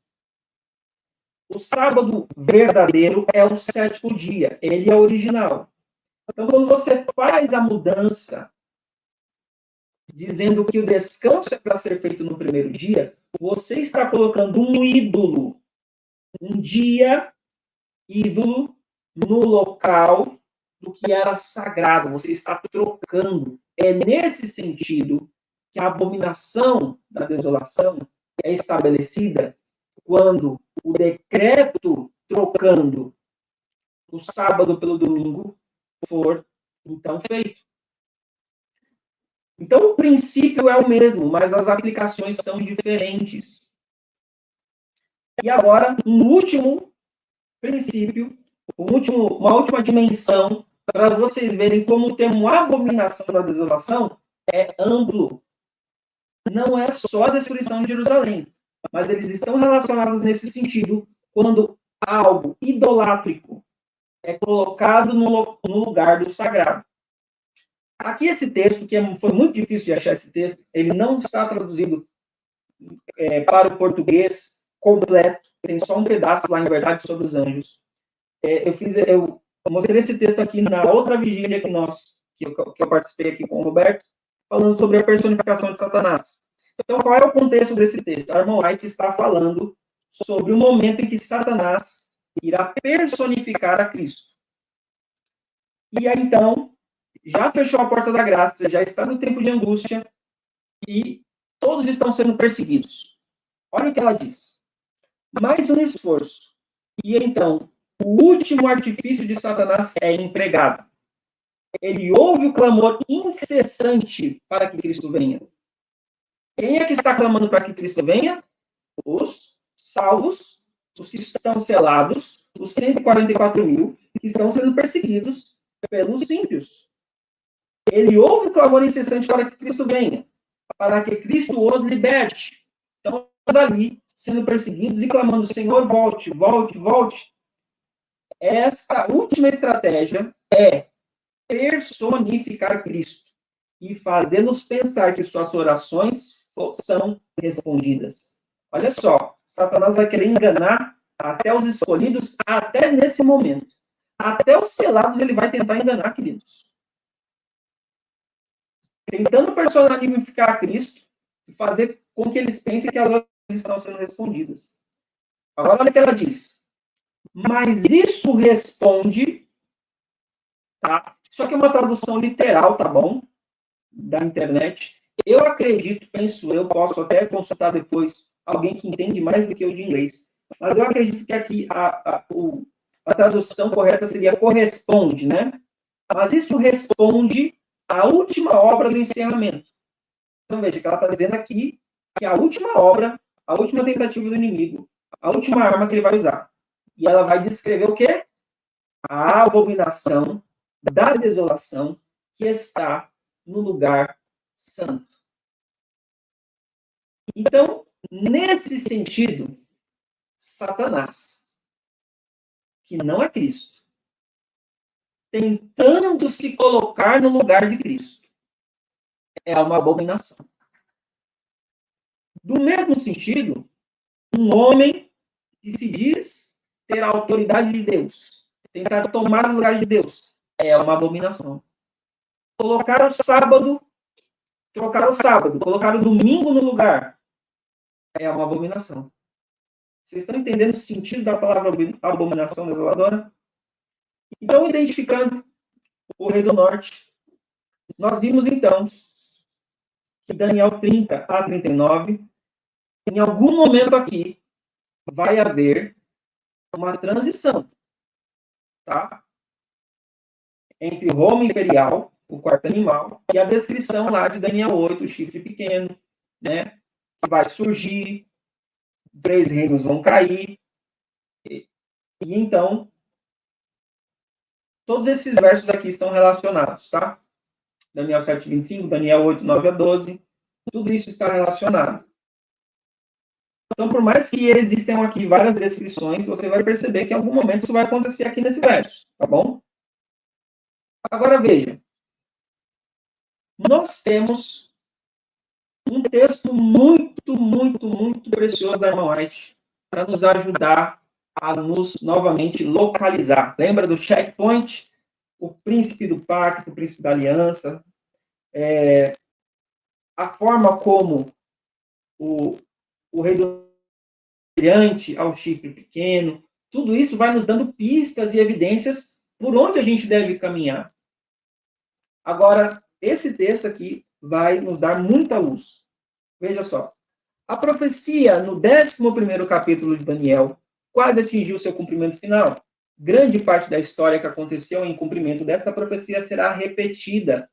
O sábado verdadeiro é o sétimo dia. Ele é original. Então, quando você faz a mudança, dizendo que o descanso é para ser feito no primeiro dia, você está colocando um ídolo, um dia ídolo, no local do que era sagrado. Você está trocando. É nesse sentido que a abominação da desolação é estabelecida quando o decreto trocando o sábado pelo domingo for, então, feito. Então, o princípio é o mesmo, mas as aplicações são diferentes. E agora, um último princípio, uma última dimensão, para vocês verem como o termo abominação da desolação é amplo. Não é só a destruição de Jerusalém, mas eles estão relacionados nesse sentido, quando algo idolátrico é colocado no lugar do sagrado. Aqui esse texto, que foi muito difícil de achar esse texto, ele não está traduzido para o português completo, tem só um pedaço lá, em Verdade sobre os Anjos. Eu mostrei esse texto aqui na outra vigília que eu participei aqui com o Roberto, falando sobre a personificação de Satanás. Então, qual é o contexto desse texto? Armand White está falando sobre o momento em que Satanás irá personificar a Cristo. E aí, então, já fechou a porta da graça, já está no tempo de angústia, e todos estão sendo perseguidos. Olha o que ela diz. Mais um esforço. E então, o último artifício de Satanás é empregado. Ele ouve o clamor incessante para que Cristo venha. Quem é que está clamando para que Cristo venha? Os salvos, os que estão selados, os 144 mil, que estão sendo perseguidos pelos ímpios. Ele ouve o clamor incessante para que Cristo venha, para que Cristo os liberte. Então, ali, sendo perseguidos e clamando, Senhor, volte, volte, volte. Esta última estratégia é personificar Cristo e fazer-nos pensar que suas orações são respondidas. Olha só, Satanás vai querer enganar até os escolhidos, até nesse momento. Até os selados ele vai tentar enganar, queridos. Tentando personificar Cristo e fazer com que eles pensem que as orações estão sendo respondidas. Agora, olha o que ela diz. Mas isso responde, tá? Isso aqui é uma tradução literal, tá bom? Da internet. Eu acredito, penso, eu posso até consultar depois alguém que entende mais do que eu de inglês. Mas eu acredito que aqui a tradução correta seria corresponde, né? Mas isso responde à última obra do encerramento. Então, veja que ela está dizendo aqui que a última obra, a última tentativa do inimigo, a última arma que ele vai usar. E ela vai descrever o quê? A abominação da desolação que está no lugar santo. Então, Nesse sentido, Satanás, que não é Cristo, tentando se colocar no lugar de Cristo, é uma abominação. Do mesmo sentido, um homem que se diz ter a autoridade de Deus, tentar tomar o lugar de Deus, é uma abominação. Colocar o sábado, trocar o sábado, colocar o domingo no lugar, é uma abominação. Vocês estão entendendo o sentido da palavra abominação desoladora? Então, identificando o Rei do Norte, nós vimos então que Daniel 30 a 39, em algum momento aqui, vai haver uma transição, tá? Entre Roma Imperial, o quarto animal, e a descrição lá de Daniel 8, o chifre pequeno, né? Que vai surgir, 3 reinos vão cair, e então, todos esses versos aqui estão relacionados, tá? Daniel 7, 25, Daniel 8, 9 a 12, tudo isso está relacionado. Então, por mais que existam aqui várias descrições, você vai perceber que em algum momento isso vai acontecer aqui nesse verso, tá bom? Agora veja, nós temos um texto muito precioso da irmã White para nos ajudar a nos novamente localizar. Lembra do checkpoint? O príncipe do pacto, o príncipe da aliança, a forma como o rei do brilhante ao chifre pequeno, tudo isso vai nos dando pistas e evidências por onde a gente deve caminhar. Agora, esse texto aqui vai nos dar muita luz. Veja só. A profecia, no 11º capítulo de Daniel, quase atingiu seu cumprimento final. Grande parte da história que aconteceu em cumprimento dessa profecia será repetida.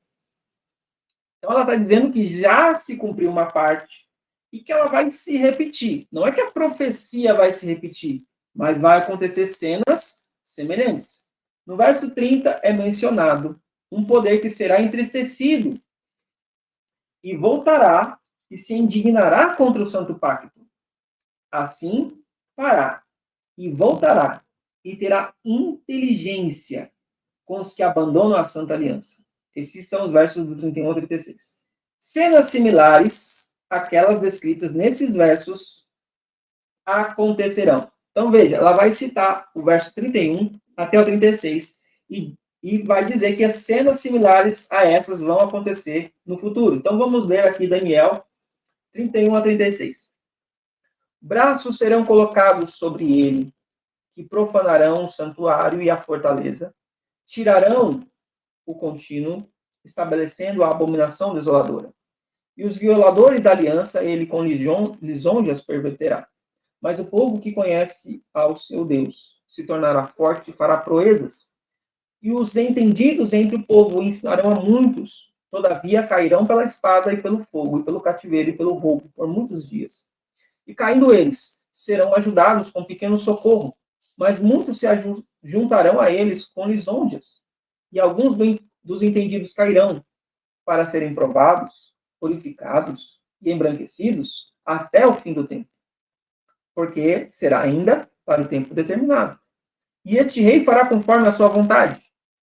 Então, ela está dizendo que já se cumpriu uma parte e que ela vai se repetir. Não é que a profecia vai se repetir, mas vai acontecer cenas semelhantes. No verso 30 é mencionado um poder que será entristecido e voltará e se indignará contra o santo pacto. Assim fará e voltará e terá inteligência com os que abandonam a santa aliança. Esses são os versos do 31 ao 36. Cenas similares àquelas descritas nesses versos acontecerão. Então, veja, ela vai citar o verso 31 até o 36 e vai dizer que as cenas similares a essas vão acontecer no futuro. Então, vamos ler aqui Daniel 31 a 36. Braços serão colocados sobre ele, que profanarão o santuário e a fortaleza, tirarão o contínuo, estabelecendo a abominação desoladora. E os violadores da aliança, ele com lisonjas perverterá. Mas o povo que conhece ao seu Deus se tornará forte e fará proezas. E os entendidos entre o povo ensinarão a muitos. Todavia cairão pela espada e pelo fogo, e pelo cativeiro e pelo roubo, por muitos dias. E caindo eles, serão ajudados com pequeno socorro, mas muitos se juntarão a eles com lisonjas. E alguns dos entendidos cairão, para serem provados, purificados e embranquecidos até o fim do tempo. Porque será ainda para o tempo determinado. E este rei fará conforme a sua vontade,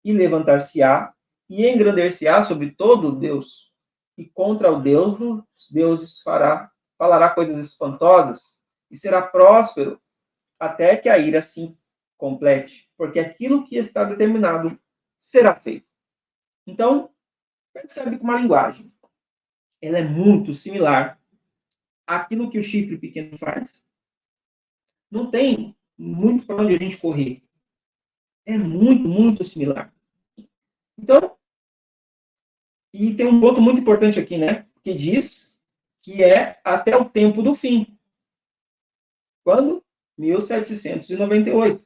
e levantar-se-á, e engrandecer-se-á sobre todo Deus, e contra o Deus dos deuses falará coisas espantosas, e será próspero até que a ira se complete, porque aquilo que está determinado será feito. Então, percebe que uma linguagem, ela é muito similar àquilo que o chifre pequeno faz. Não tem muito para onde a gente correr. É muito similar. Então, e tem um ponto muito importante aqui, né? Que diz que é até o tempo do fim. Quando? 1798.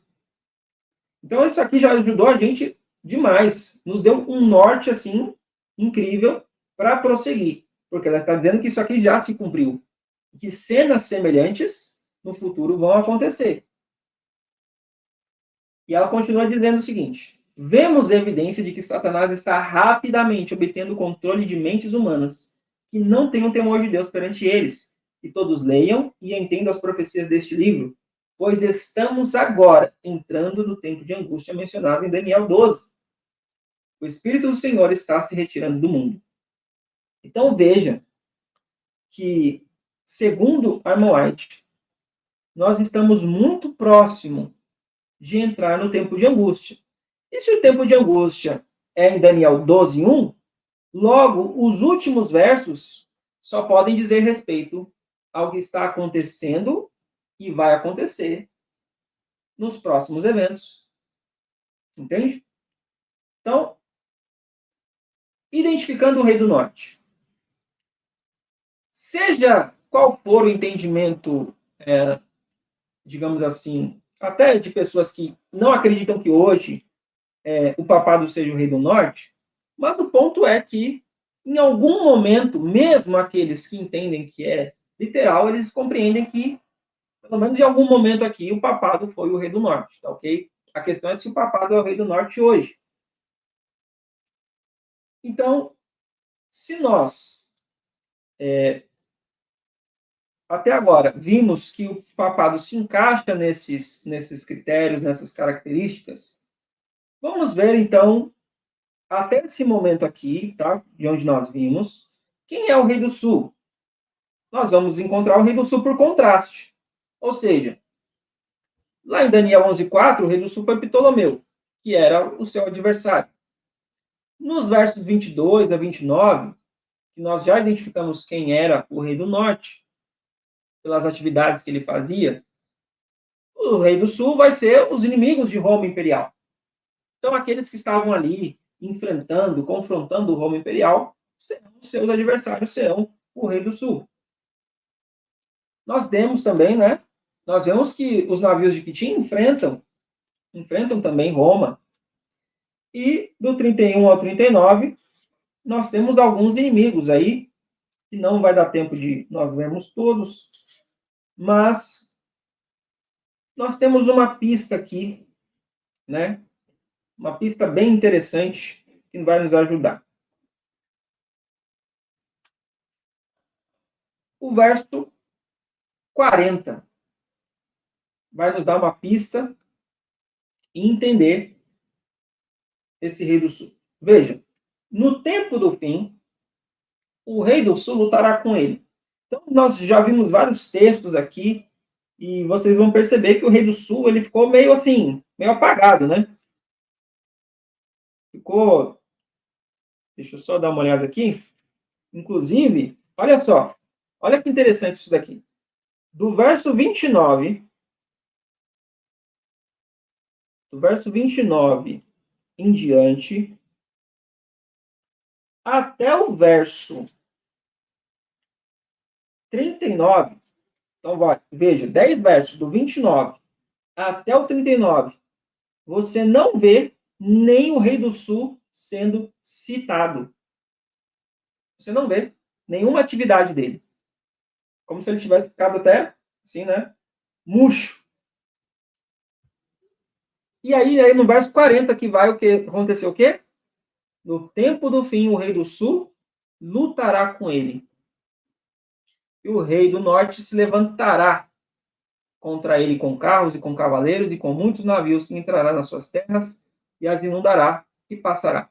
Então, isso aqui já ajudou a gente demais. Nos deu um norte, assim, incrível para prosseguir. Porque ela está dizendo que isso aqui já se cumpriu. Que cenas semelhantes no futuro vão acontecer. E ela continua dizendo o seguinte: vemos evidência de que Satanás está rapidamente obtendo o controle de mentes humanas que não têm o temor de Deus perante eles, que todos leiam e entendam as profecias deste livro, pois estamos agora entrando no tempo de angústia mencionado em Daniel 12. O Espírito do Senhor está se retirando do mundo. Então veja que, segundo Armand White, nós estamos muito próximo de entrar no tempo de angústia. E se o tempo de angústia é em Daniel 12:1, logo os últimos versos só podem dizer respeito ao que está acontecendo e vai acontecer nos próximos eventos. Entende? Então, identificando o Rei do Norte. Seja qual for o entendimento, digamos assim, até de pessoas que não acreditam que hoje o papado seja o Rei do Norte, mas o ponto é que, em algum momento, mesmo aqueles que entendem que é literal, eles compreendem que, pelo menos em algum momento aqui, o papado foi o Rei do Norte, tá ok? A questão é se o papado é o Rei do Norte hoje. Então, se nós, até agora, vimos que o papado se encaixa nesses critérios, nessas características, vamos ver, então, até esse momento aqui, tá? De onde nós vimos, quem é o Rei do Sul? Nós vamos encontrar o Rei do Sul por contraste. Ou seja, lá em Daniel 11:4, o Rei do Sul foi Ptolomeu, que era o seu adversário. Nos versos 22 a 29, que nós já identificamos quem era o Rei do Norte, pelas atividades que ele fazia, o Rei do Sul vai ser os inimigos de Roma Imperial. Então, aqueles que estavam ali enfrentando, confrontando o Roma Imperial, serão os seus adversários, serão o Rei do Sul. Nós temos também, né? Nós vemos que os navios de Quitim enfrentam também Roma. E do 31 ao 39, nós temos alguns inimigos aí, que não vai dar tempo de nós vermos todos, mas nós temos uma pista aqui, né? Uma pista bem interessante que vai nos ajudar. O verso 40 vai nos dar uma pista e entender esse Rei do Sul. Veja, no tempo do fim, o Rei do Sul lutará com ele. Então, nós já vimos vários textos aqui e vocês vão perceber que o Rei do Sul ele ficou meio assim, meio apagado, né? Ficou... Deixa eu só dar uma olhada aqui. Inclusive, olha só. Olha que interessante isso daqui. Do verso 29 em diante, até o verso 39, então veja, 10 versos do 29 até o 39, você não vê nem o Rei do Sul sendo citado. Você não vê nenhuma atividade dele. Como se ele tivesse ficado até, assim, né, murcho. E aí no verso 40 que vai acontecer o quê? No tempo do fim, o Rei do Sul lutará com ele. E o Rei do Norte se levantará contra ele com carros e com cavaleiros e com muitos navios, e entrará nas suas terras e as inundará e passará.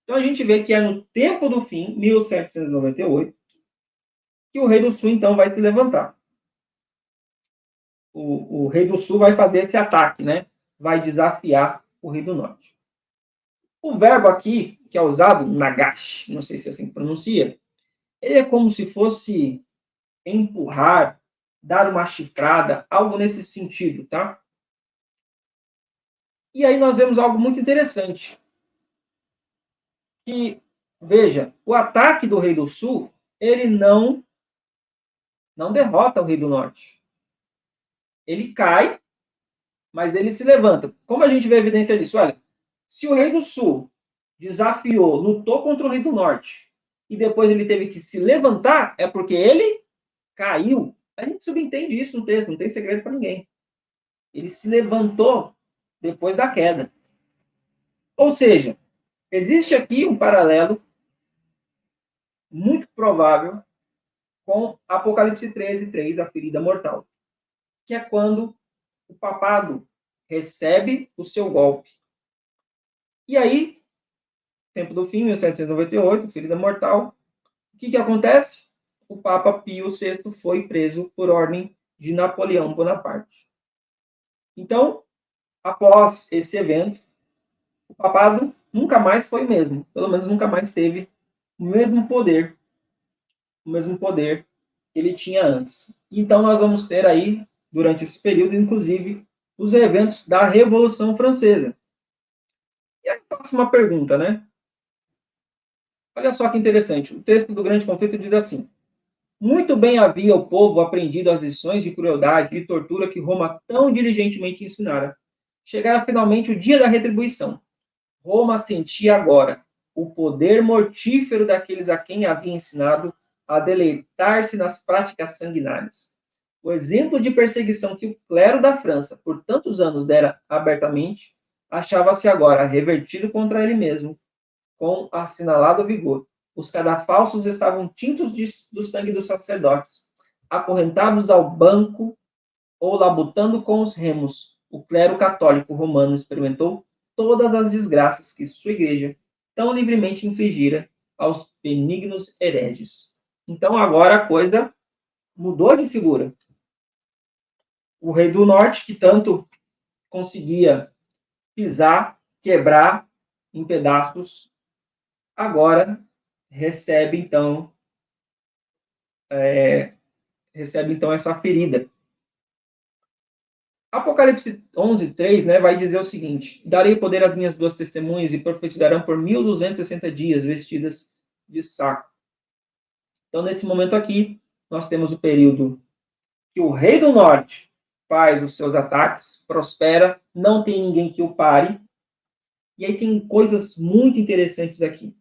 Então a gente vê que é no tempo do fim, 1798, que o Rei do Sul então vai se levantar. O Rei do Sul vai fazer esse ataque, né? Vai desafiar o Rei do Norte. O verbo aqui, que é usado, nagash, não sei se é assim que pronuncia, ele é como se fosse empurrar, dar uma chifrada, algo nesse sentido, tá? E aí nós vemos algo muito interessante. Que, veja, o ataque do Rei do Sul, ele não derrota o Rei do Norte. Ele cai, mas ele se levanta. Como a gente vê a evidência disso? Olha, se o Rei do Sul desafiou, lutou contra o Rei do Norte, e depois ele teve que se levantar, é porque ele caiu. A gente subentende isso no texto, não tem segredo para ninguém. Ele se levantou depois da queda. Ou seja, existe aqui um paralelo muito provável com Apocalipse 13:3, a ferida mortal, que é quando o papado recebe o seu golpe. E aí, tempo do fim, 1798, ferida mortal, o que acontece? O Papa Pio VI foi preso por ordem de Napoleão Bonaparte. Então, após esse evento, o papado nunca mais foi o mesmo, pelo menos nunca mais teve o mesmo poder que ele tinha antes. Então, nós vamos ter aí, durante esse período, inclusive, os eventos da Revolução Francesa. E aí, faço uma pergunta, né? Olha só que interessante. O texto do Grande Conflito diz assim: muito bem havia o povo aprendido as lições de crueldade e tortura que Roma tão diligentemente ensinara. Chegara finalmente o dia da retribuição. Roma sentia agora o poder mortífero daqueles a quem havia ensinado a deleitar-se nas práticas sanguinárias. O exemplo de perseguição que o clero da França por tantos anos dera abertamente achava-se agora revertido contra ele mesmo, com assinalado vigor. Os cadafalsos estavam tintos do sangue dos sacerdotes, acorrentados ao banco ou labutando com os remos. O clero católico romano experimentou todas as desgraças que sua igreja tão livremente infligira aos benignos hereges. Então agora a coisa mudou de figura. O rei do norte, que tanto conseguia pisar, quebrar em pedaços, agora recebe então essa ferida. Apocalipse 11:3, né, vai dizer o seguinte: darei poder às minhas duas testemunhas e profetizarão por 1260 dias, vestidas de saco. Então, nesse momento aqui, nós temos o período que o rei do norte faz os seus ataques, prospera, não tem ninguém que o pare. E aí tem coisas muito interessantes aqui.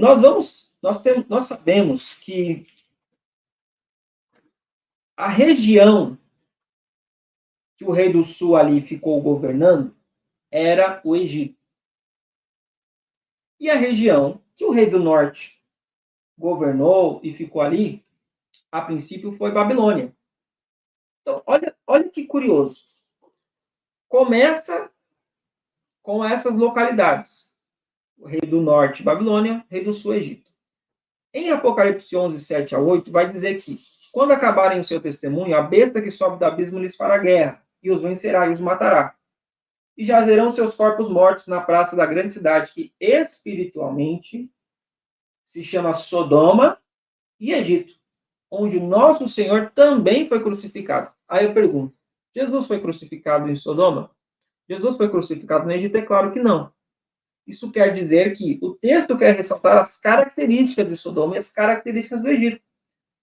Nós sabemos que a região que o rei do sul ali ficou governando era o Egito. E a região que o rei do norte governou e ficou ali, a princípio foi Babilônia. Então, olha que curioso. Começa com essas localidades. O rei do norte, Babilônia, rei do sul, Egito. Em Apocalipse 11:7-8, vai dizer que, quando acabarem o seu testemunho, a besta que sobe do abismo lhes fará guerra, e os vencerá e os matará. E jazerão seus corpos mortos na praça da grande cidade, que espiritualmente se chama Sodoma e Egito, onde nosso Senhor também foi crucificado. Aí eu pergunto, Jesus foi crucificado em Sodoma? Jesus foi crucificado no Egito? É claro que não. Isso quer dizer que o texto quer ressaltar as características de Sodoma e as características do Egito.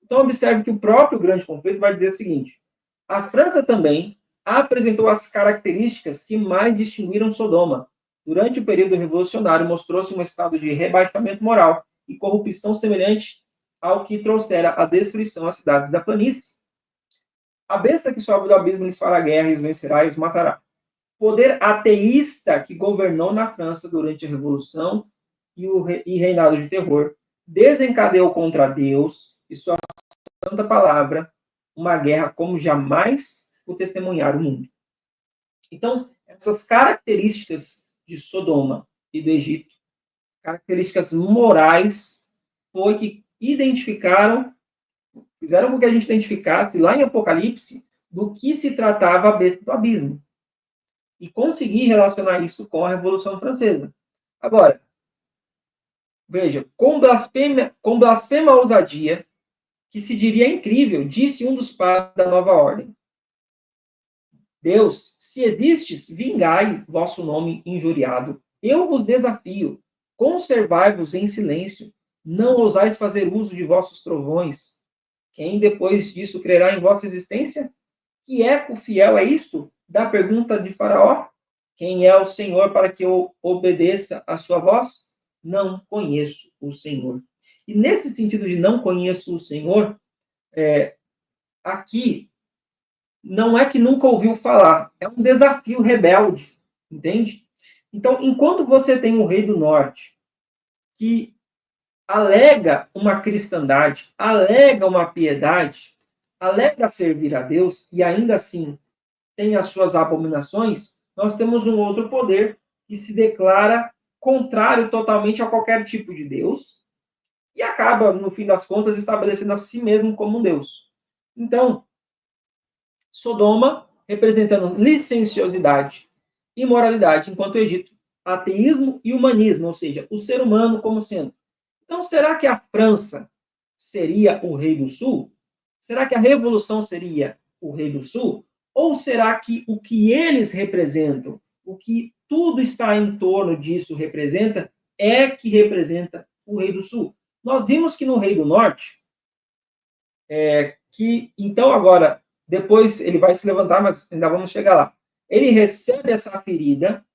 Então, observe que o próprio Grande Conflito vai dizer o seguinte: a França também apresentou as características que mais distinguiram Sodoma. Durante o período revolucionário, mostrou-se um estado de rebaixamento moral e corrupção semelhante ao que trouxera a destruição às cidades da planície. A besta que sobe do abismo lhes fará guerra e os vencerá e os matará. Poder ateísta que governou na França durante a Revolução e reinado de terror desencadeou contra Deus e sua santa palavra uma guerra como jamais o testemunhar o mundo. Então, essas características de Sodoma e do Egito, características morais, foi que fizeram com que a gente identificasse lá em Apocalipse do que se tratava a besta do abismo. E conseguir relacionar isso com a Revolução Francesa. Agora, veja, com blasfema ousadia, que se diria incrível, disse um dos pais da nova ordem: Deus, se existes, vingai vosso nome injuriado. Eu vos desafio, conservai-vos em silêncio, não ousais fazer uso de vossos trovões. Quem depois disso crerá em vossa existência? Que eco fiel é isto? Da pergunta de Faraó: quem é o Senhor para que eu obedeça a sua voz? Não conheço o Senhor. E nesse sentido de não conheço o Senhor, aqui não é que nunca ouviu falar, é um desafio rebelde, entende? Então, enquanto você tem um rei do norte que alega uma cristandade, alega uma piedade, alega servir a Deus e ainda assim tem as suas abominações, nós temos um outro poder que se declara contrário totalmente a qualquer tipo de Deus e acaba, no fim das contas, estabelecendo a si mesmo como um Deus. Então, Sodoma, representando licenciosidade, imoralidade, enquanto o Egito, ateísmo e humanismo, ou seja, o ser humano como sendo. Então, será que a França seria o rei do Sul? Será que a Revolução seria o rei do Sul? Ou será que o que eles representam, o que tudo está em torno disso representa, é que representa o rei do Sul? Nós vimos que no rei do Norte, que então agora, depois ele vai se levantar, mas ainda vamos chegar lá. Ele recebe essa ferida,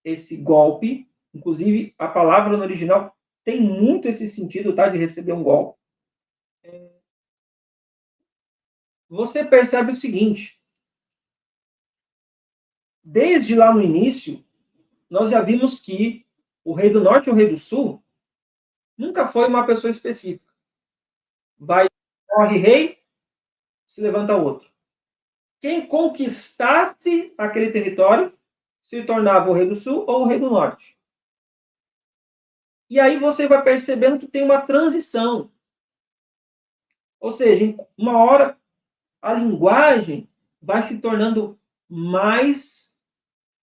esse golpe, inclusive a palavra no original tem muito esse sentido, tá, de receber um golpe. Você percebe o seguinte, desde lá no início, nós já vimos que o rei do norte e o rei do sul nunca foi uma pessoa específica. Morre rei, se levanta outro. Quem conquistasse aquele território se tornava o rei do sul ou o rei do norte. E aí você vai percebendo que tem uma transição. Ou seja, em uma hora a linguagem vai se tornando mais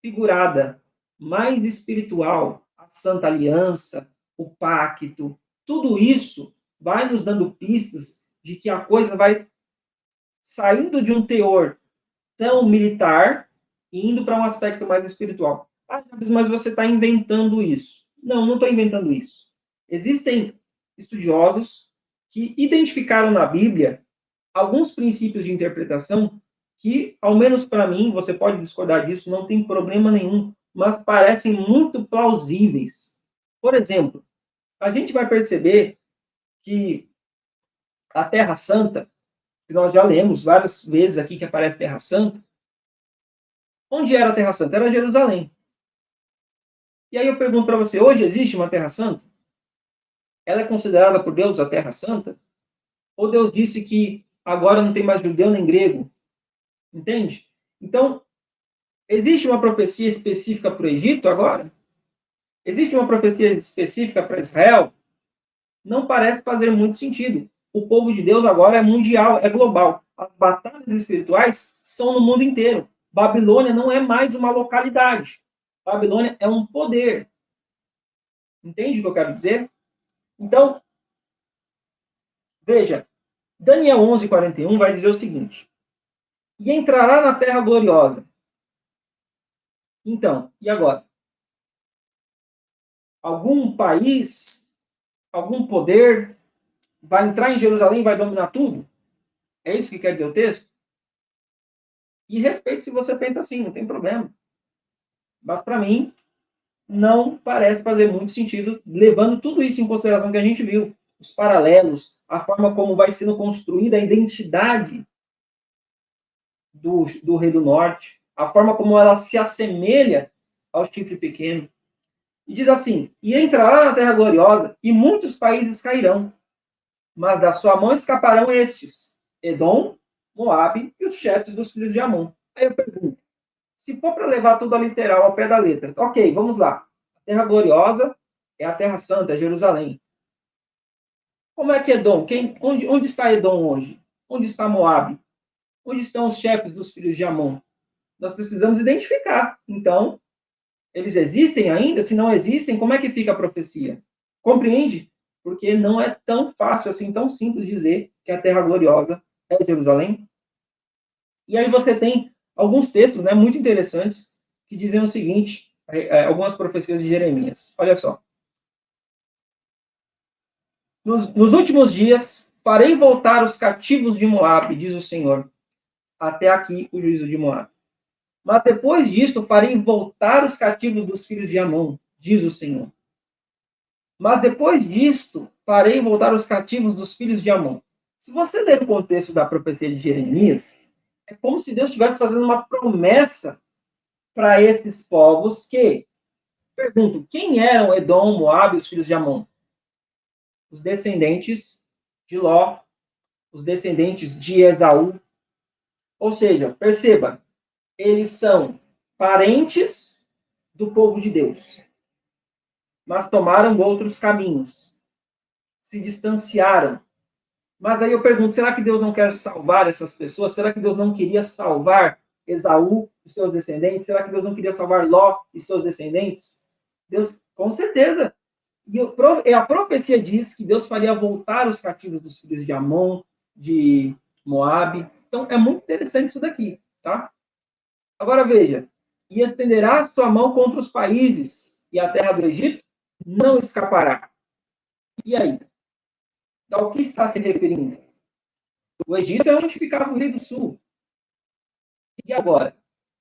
figurada, mais espiritual. A Santa Aliança, o pacto, tudo isso vai nos dando pistas de que a coisa vai saindo de um teor tão militar e indo para um aspecto mais espiritual. Ah, mas você está inventando isso. Não, não estou inventando isso. Existem estudiosos que identificaram na Bíblia alguns princípios de interpretação que, ao menos para mim, você pode discordar disso, não tem problema nenhum, mas parecem muito plausíveis. Por exemplo, a gente vai perceber que a Terra Santa, que nós já lemos várias vezes aqui que aparece Terra Santa, onde era a Terra Santa? Era Jerusalém. E aí eu pergunto para você, hoje existe uma Terra Santa? Ela é considerada por Deus a Terra Santa? Ou Deus disse que agora não tem mais judeu nem grego? Entende? Então, existe uma profecia específica para o Egito agora? Existe uma profecia específica para Israel? Não parece fazer muito sentido. O povo de Deus agora é mundial, é global. As batalhas espirituais são no mundo inteiro. Babilônia não é mais uma localidade. Babilônia é um poder. Entende o que eu quero dizer? Então, veja, Daniel 11:41 vai dizer o seguinte: e entrará na terra gloriosa. Então, e agora? Algum país, algum poder vai entrar em Jerusalém e vai dominar tudo? É isso que quer dizer o texto? E respeito se você pensa assim, não tem problema. Mas para mim, não parece fazer muito sentido, levando tudo isso em consideração que a gente viu, os paralelos, a forma como vai sendo construída a identidade do rei do norte, a forma como ela se assemelha ao chifre pequeno. E diz assim: e entrará na terra gloriosa, e muitos países cairão, mas da sua mão escaparão estes, Edom, Moabe e os chefes dos filhos de Amon. Aí eu pergunto, se for para levar tudo a literal, ao pé da letra, ok, vamos lá. A terra gloriosa é a terra santa, é Jerusalém. Como é que Edom? Onde está Edom hoje? Onde está Moabe? Onde estão os chefes dos filhos de Amon? Nós precisamos identificar. Então, eles existem ainda? Se não existem, como é que fica a profecia? Compreende? Porque não é tão fácil assim, tão simples dizer que a terra gloriosa é Jerusalém. E aí você tem alguns textos, né, muito interessantes que dizem o seguinte, algumas profecias de Jeremias. Olha só. Nos últimos dias, farei voltar os cativos de Moabe, diz o Senhor. Até aqui o juízo de Moabe. Mas depois disso, farei voltar os cativos dos filhos de Amon, diz o Senhor. Mas depois disto, farei voltar os cativos dos filhos de Amon. Se você ler o contexto da profecia de Jeremias, é como se Deus estivesse fazendo uma promessa para esses povos que Pergunto, quem eram Edom, Moabe e os filhos de Amon? Os descendentes de Ló, os descendentes de Esaú. Ou seja, perceba, eles são parentes do povo de Deus, mas tomaram outros caminhos, se distanciaram. Mas aí eu pergunto, será que Deus não quer salvar essas pessoas? Será que Deus não queria salvar Esaú e seus descendentes? Será que Deus não queria salvar Ló e seus descendentes? Deus, com certeza. E a profecia diz que Deus faria voltar os cativos dos filhos de Amon, de Moabe. Então, é muito interessante isso daqui, tá? Agora veja, e estenderá sua mão contra os países, e a terra do Egito não escapará. E aí? Ao que está se referindo? O Egito é onde ficava o Rei do Sul. E agora?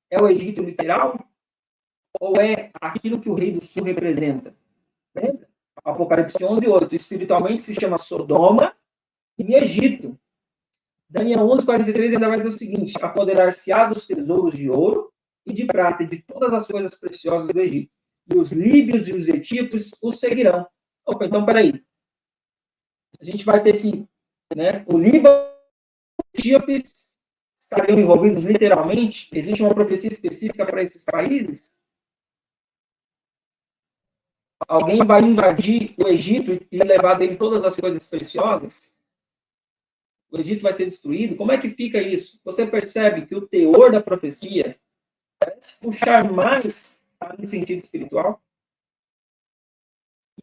É o Egito literal? Ou é aquilo que o Rei do Sul representa? Lembra? Apocalipse 11:8. Espiritualmente se chama Sodoma e Egito. Daniel 11:43 ainda vai dizer o seguinte: apoderar-se-á dos tesouros de ouro e de prata e de todas as coisas preciosas do Egito. E os líbios e os etíopes os seguirão. Opa, então, peraí. A gente vai ter que, né, o Líbano e os etíopes estariam envolvidos literalmente? Existe uma profecia específica para esses países? Alguém vai invadir o Egito e levar dele todas as coisas preciosas? O Egito vai ser destruído? Como é que fica isso? Você percebe que o teor da profecia parece puxar mais para um sentido espiritual?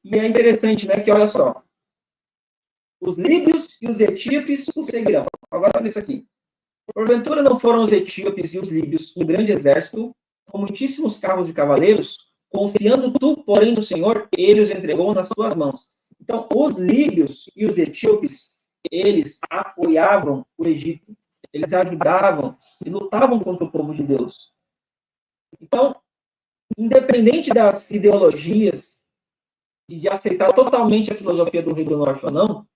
E é interessante, né, que olha só, os líbios e os etíopes o seguirão. Agora olha isso aqui. Porventura não foram os etíopes e os líbios um grande exército, com muitíssimos carros e cavaleiros, confiando tu, porém, no Senhor, ele os entregou nas tuas mãos. Então, os líbios e os etíopes, eles apoiavam o Egito, eles ajudavam e lutavam contra o povo de Deus. Então, independente das ideologias e de aceitar totalmente a filosofia do Rei do Norte ou não,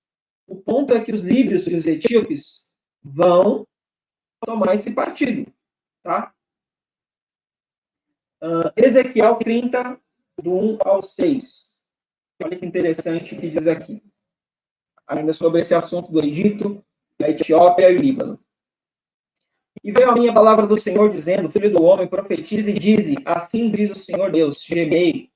o ponto é que os líbios e os etíopes vão tomar esse partido, tá? Ezequiel 30, do 1 ao 6. Olha que interessante o que diz aqui. Ainda sobre esse assunto do Egito, a Etiópia e o Líbano. E veio a minha palavra do Senhor, dizendo, filho do homem, profetize e dize, assim diz o Senhor Deus, gemei,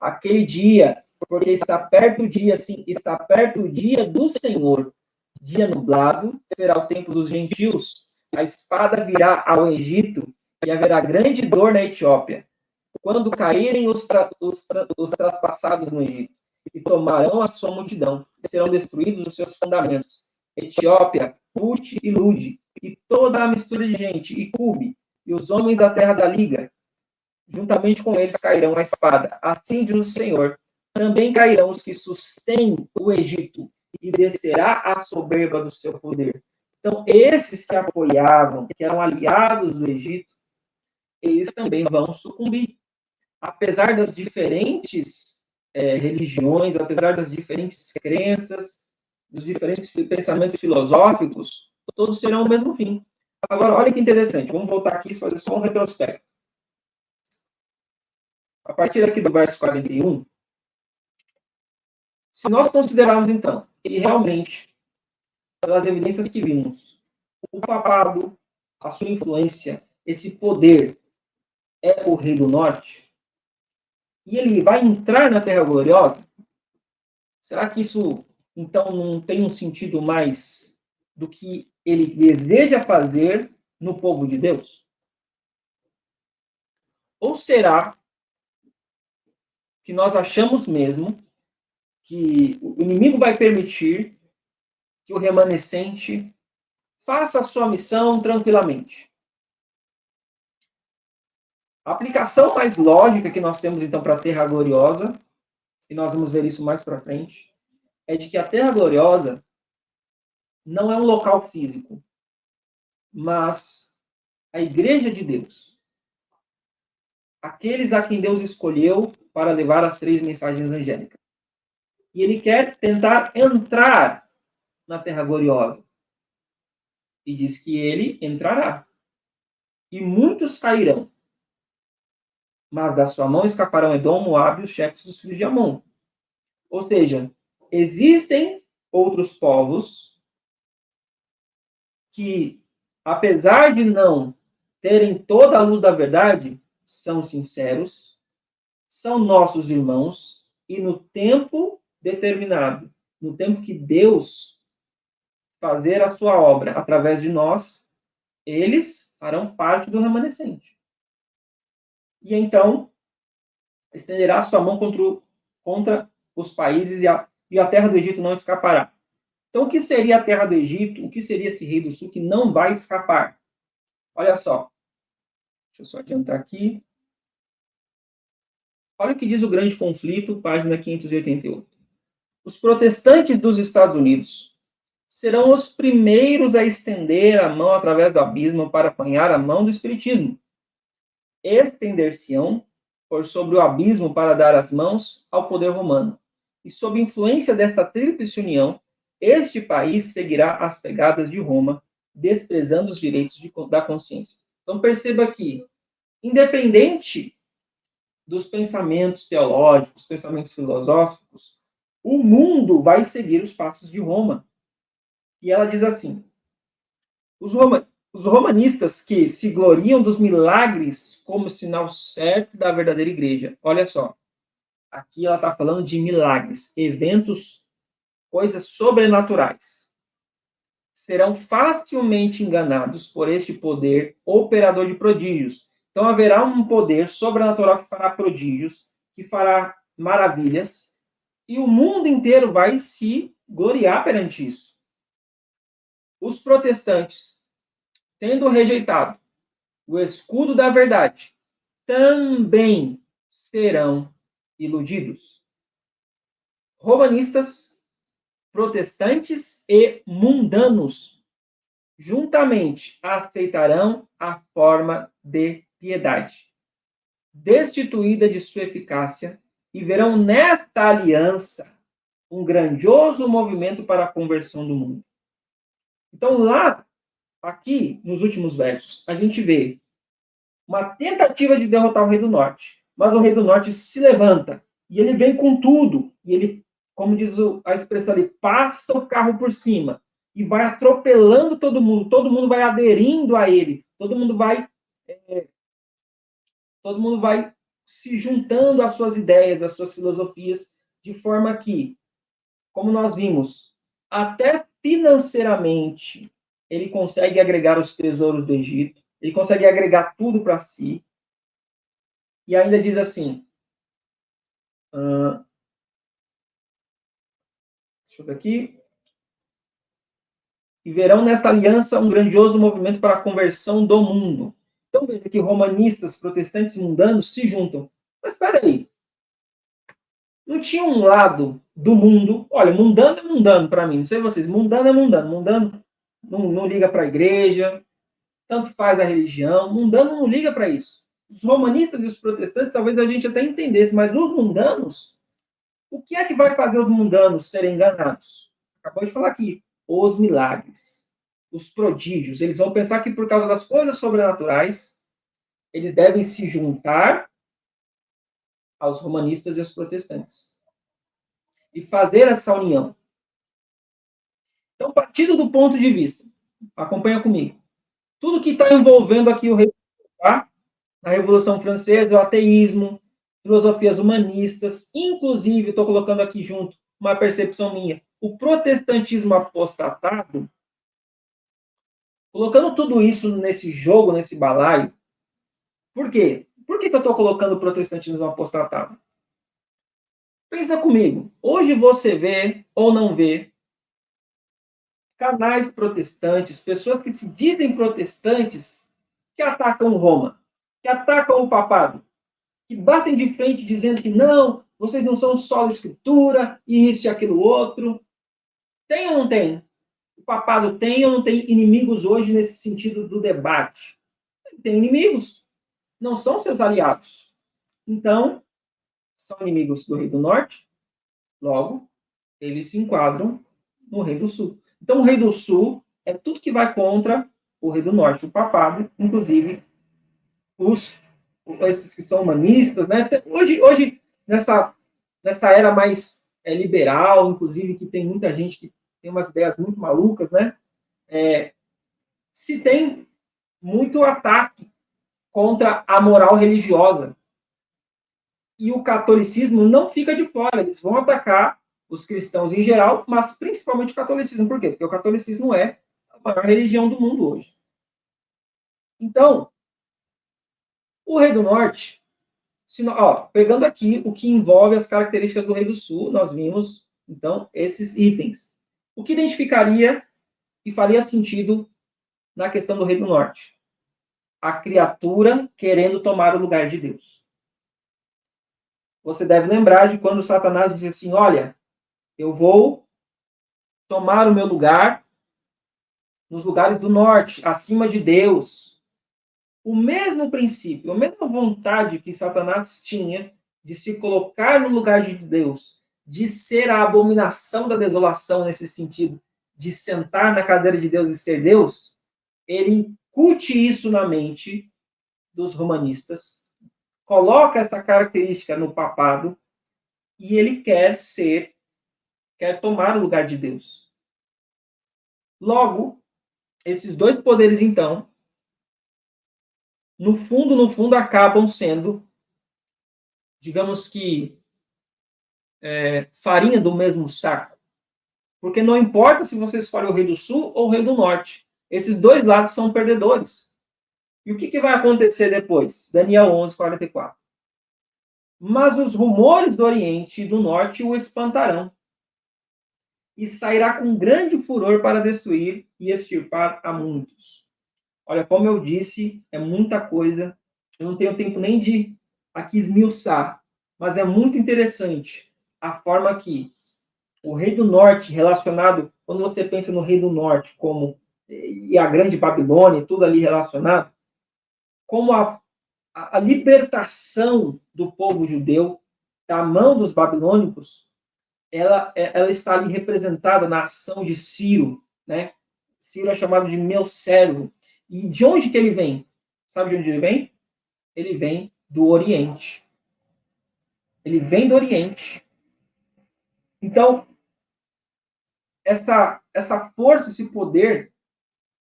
aquele dia, porque está perto o dia, sim, está perto o dia do Senhor. Dia nublado será o tempo dos gentios, a espada virá ao Egito, e haverá grande dor na Etiópia, quando caírem os traspassados no Egito, e tomarão a sua multidão, e serão destruídos os seus fundamentos. Etiópia, Put e Lude, e toda a mistura de gente, e Cube, e os homens da terra da liga, juntamente com eles cairão a espada. Assim diz o Senhor, também cairão os que sustêm o Egito, e descerá a soberba do seu poder. Então, esses que apoiavam, que eram aliados do Egito, eles também vão sucumbir. Apesar das diferentes religiões, apesar das diferentes crenças, dos diferentes pensamentos filosóficos, todos serão o mesmo fim. Agora, olha que interessante, vamos voltar aqui e fazer só um retrospecto. A partir aqui do verso 41, se nós considerarmos, então, que realmente, pelas evidências que vimos, o papado, a sua influência, esse poder é o Rei do Norte, e ele vai entrar na Terra Gloriosa, será que isso, então, não tem um sentido mais do que ele deseja fazer no povo de Deus? Ou será que nós achamos mesmo que o inimigo vai permitir que o remanescente faça a sua missão tranquilamente? A aplicação mais lógica que nós temos, então, para a Terra Gloriosa, e nós vamos ver isso mais para frente, é de que a Terra Gloriosa não é um local físico, mas a Igreja de Deus. Aqueles a quem Deus escolheu para levar as 3 mensagens angélicas. E ele quer tentar entrar na Terra Gloriosa. E diz que ele entrará. E muitos cairão. mas da sua mão escaparão Edom, Moabe e os chefes dos filhos de Amon. Ou seja, existem outros povos que, apesar de não terem toda a luz da verdade, são sinceros, são nossos irmãos, e no tempo determinado, no tempo que Deus fazer a sua obra através de nós, eles farão parte do remanescente. E então, estenderá sua mão contra os países e a terra do Egito não escapará. Então, o que seria a terra do Egito? O que seria esse rei do sul que não vai escapar? Olha só. Deixa eu só adiantar aqui. Olha o que diz o Grande Conflito, página 588. Os protestantes dos Estados Unidos serão os primeiros a estender a mão através do abismo para apanhar a mão do espiritismo. Estender-se-ão por sobre o abismo para dar as mãos ao poder romano. E sob influência desta tríplice união, este país seguirá as pegadas de Roma, desprezando os direitos da consciência. Então perceba que, independente dos pensamentos teológicos, pensamentos filosóficos, o mundo vai seguir os passos de Roma. E ela diz assim: os romanistas que se gloriam dos milagres como sinal certo da verdadeira igreja. Olha só, aqui ela está falando de milagres, eventos, coisas sobrenaturais. Serão facilmente enganados por este poder operador de prodígios. Então haverá um poder sobrenatural que fará prodígios, que fará maravilhas, e o mundo inteiro vai se gloriar perante isso. Os protestantes, tendo rejeitado o escudo da verdade, também serão iludidos. Romanistas, protestantes e mundanos juntamente aceitarão a forma de piedade, destituída de sua eficácia, e verão nesta aliança um grandioso movimento para a conversão do mundo. Então, aqui, nos últimos versos, a gente vê uma tentativa de derrotar o Rei do Norte. Mas o Rei do Norte se levanta. E ele vem com tudo. E ele, como diz a expressão ali, passa o carro por cima. E vai atropelando todo mundo. Todo mundo vai aderindo a ele. Todo mundo vai se juntando às suas ideias, às suas filosofias, de forma que, como nós vimos, até financeiramente, ele consegue agregar os tesouros do Egito, ele consegue agregar tudo para si, e ainda diz assim, deixa eu ver aqui, e verão nesta aliança um grandioso movimento para a conversão do mundo. Então veja que romanistas, protestantes, mundanos se juntam. Mas espera aí, não tinha um lado do mundo, olha, mundano é mundano para mim, não sei vocês, mundano é mundano, mundano não liga para a igreja, tanto faz a religião, mundano não liga para isso. Os romanistas e os protestantes, talvez a gente até entendesse, mas os mundanos, o que é que vai fazer os mundanos serem enganados? Acabou de falar aqui, os milagres, os prodígios. Eles vão pensar que por causa das coisas sobrenaturais, eles devem se juntar aos romanistas e aos protestantes e fazer essa união. Então, partindo do ponto de vista, acompanha comigo, tudo que está envolvendo aqui o rei, tá? A Revolução Francesa, o ateísmo, filosofias humanistas, inclusive, estou colocando aqui junto uma percepção minha, o protestantismo apostatado, colocando tudo isso nesse jogo, nesse balaio, por quê? Por que eu estou colocando o protestantismo apostatado? Pensa comigo, hoje você vê ou não vê canais protestantes, pessoas que se dizem protestantes, que atacam Roma, que atacam o papado, que batem de frente dizendo que não, vocês não são só a escritura, e isso e aquilo outro. Tem ou não tem? O papado tem ou não tem inimigos hoje nesse sentido do debate? Tem inimigos. Não são seus aliados. Então, são inimigos do Rei do Norte, logo, eles se enquadram no Rei do Sul. Então, o Rei do Sul é tudo que vai contra o Rei do Norte, o papado, inclusive os esses que são humanistas, né? Hoje nessa era mais liberal, inclusive, que tem muita gente que tem umas ideias muito malucas, né? Se tem muito ataque contra a moral religiosa. E o catolicismo não fica de fora, eles vão atacar os cristãos em geral, mas principalmente o catolicismo. Por quê? Porque o catolicismo é a maior religião do mundo hoje. Então, o Rei do Norte, pegando aqui o que envolve as características do Rei do Sul, nós vimos, então, esses itens. O que identificaria e faria sentido na questão do Rei do Norte? A criatura querendo tomar o lugar de Deus. Você deve lembrar de quando Satanás diz assim, olha, eu vou tomar o meu lugar nos lugares do norte, acima de Deus. O mesmo princípio, a mesma vontade que Satanás tinha de se colocar no lugar de Deus, de ser a abominação da desolação nesse sentido, de sentar na cadeira de Deus e ser Deus, ele incute isso na mente dos romanistas, coloca essa característica no papado e ele quer tomar o lugar de Deus. Logo, esses dois poderes, então, no fundo, acabam sendo, digamos que, farinha do mesmo saco. Porque não importa se você escolhe o Rei do Sul ou o Rei do Norte. Esses dois lados são perdedores. E o que vai acontecer depois? Daniel 11, 44. Mas os rumores do Oriente e do Norte o espantarão. E sairá com grande furor para destruir e extirpar a muitos. Olha, como eu disse, é muita coisa. Eu não tenho tempo nem de aqui esmiuçar. Mas é muito interessante a forma que o Rei do Norte, relacionado, quando você pensa no Rei do Norte, como e a Grande Babilônia, tudo ali relacionado, como a libertação do povo judeu da mão dos babilônicos, ela está ali representada na ação de Ciro, né? Ciro é chamado de meu servo. E de onde que ele vem? Sabe de onde ele vem? Ele vem do Oriente. Ele vem do Oriente. Então, essa força, esse poder,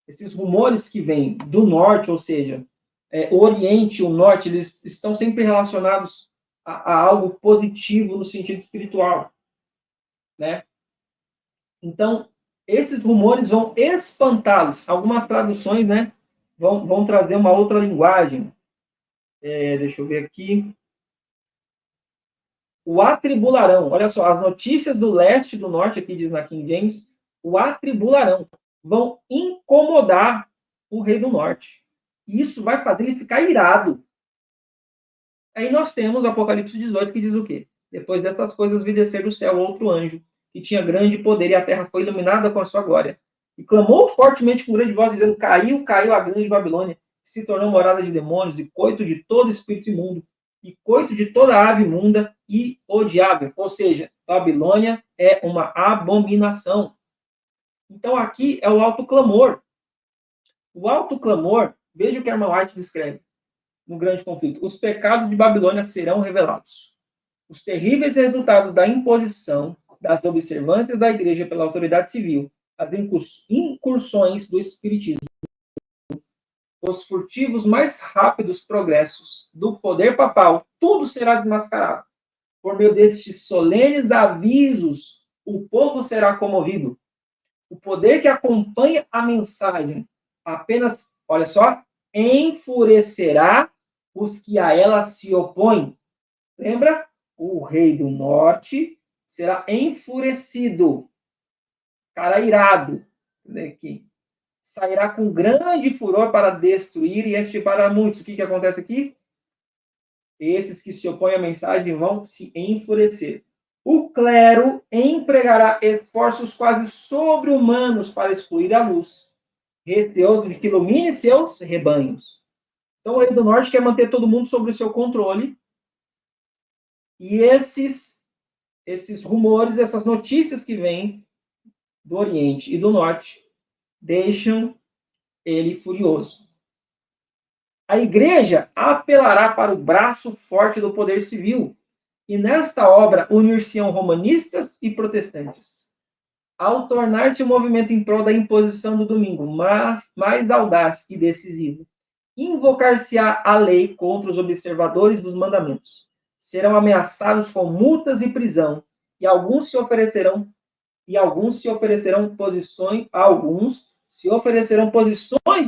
esses rumores que vêm do norte, ou seja, o Oriente e o Norte, eles estão sempre relacionados a algo positivo no sentido espiritual, né? Então, esses rumores vão espantá-los. Algumas traduções, né, vão trazer uma outra linguagem. Deixa eu ver aqui. O atribularão. Olha só, as notícias do leste e do norte, aqui diz na King James, o atribularão. Vão incomodar o rei do norte. E isso vai fazer ele ficar irado. Aí nós temos o Apocalipse 18, que diz o quê? Depois destas coisas vi descer do céu outro anjo, que tinha grande poder, e a terra foi iluminada com a sua glória. E clamou fortemente com grande voz, dizendo, caiu a grande Babilônia, que se tornou morada de demônios, e coito de todo espírito imundo, e coito de toda ave imunda e odiável. Ou seja, Babilônia é uma abominação. Então aqui é o alto clamor. O alto clamor, veja o que a irmã White descreve no grande conflito. Os pecados de Babilônia serão revelados. Os terríveis resultados da imposição das observâncias da igreja pela autoridade civil, as incursões do espiritismo, os furtivos mais rápidos progressos do poder papal, tudo será desmascarado. Por meio destes solenes avisos, o povo será comovido. O poder que acompanha a mensagem apenas, olha só, enfurecerá os que a ela se opõem. Lembra? O rei do norte será enfurecido, cara irado, aqui. Sairá com grande furor para destruir e extirpar a muitos. O que acontece aqui? Esses que se opõem à mensagem vão se enfurecer. O clero empregará esforços quase sobre-humanos para excluir a luz, receoso de que ilumine seus rebanhos. Então, o rei do norte quer manter todo mundo sob o seu controle. E esses rumores, essas notícias que vêm do Oriente e do Norte, deixam ele furioso. A igreja apelará para o braço forte do poder civil, e nesta obra unir-se-ão romanistas e protestantes. Ao tornar-se o movimento em prol da imposição do domingo mais audaz e decisivo, invocar-se-á a lei contra os observadores dos mandamentos. Serão ameaçados com multas e prisão, e alguns se oferecerão posições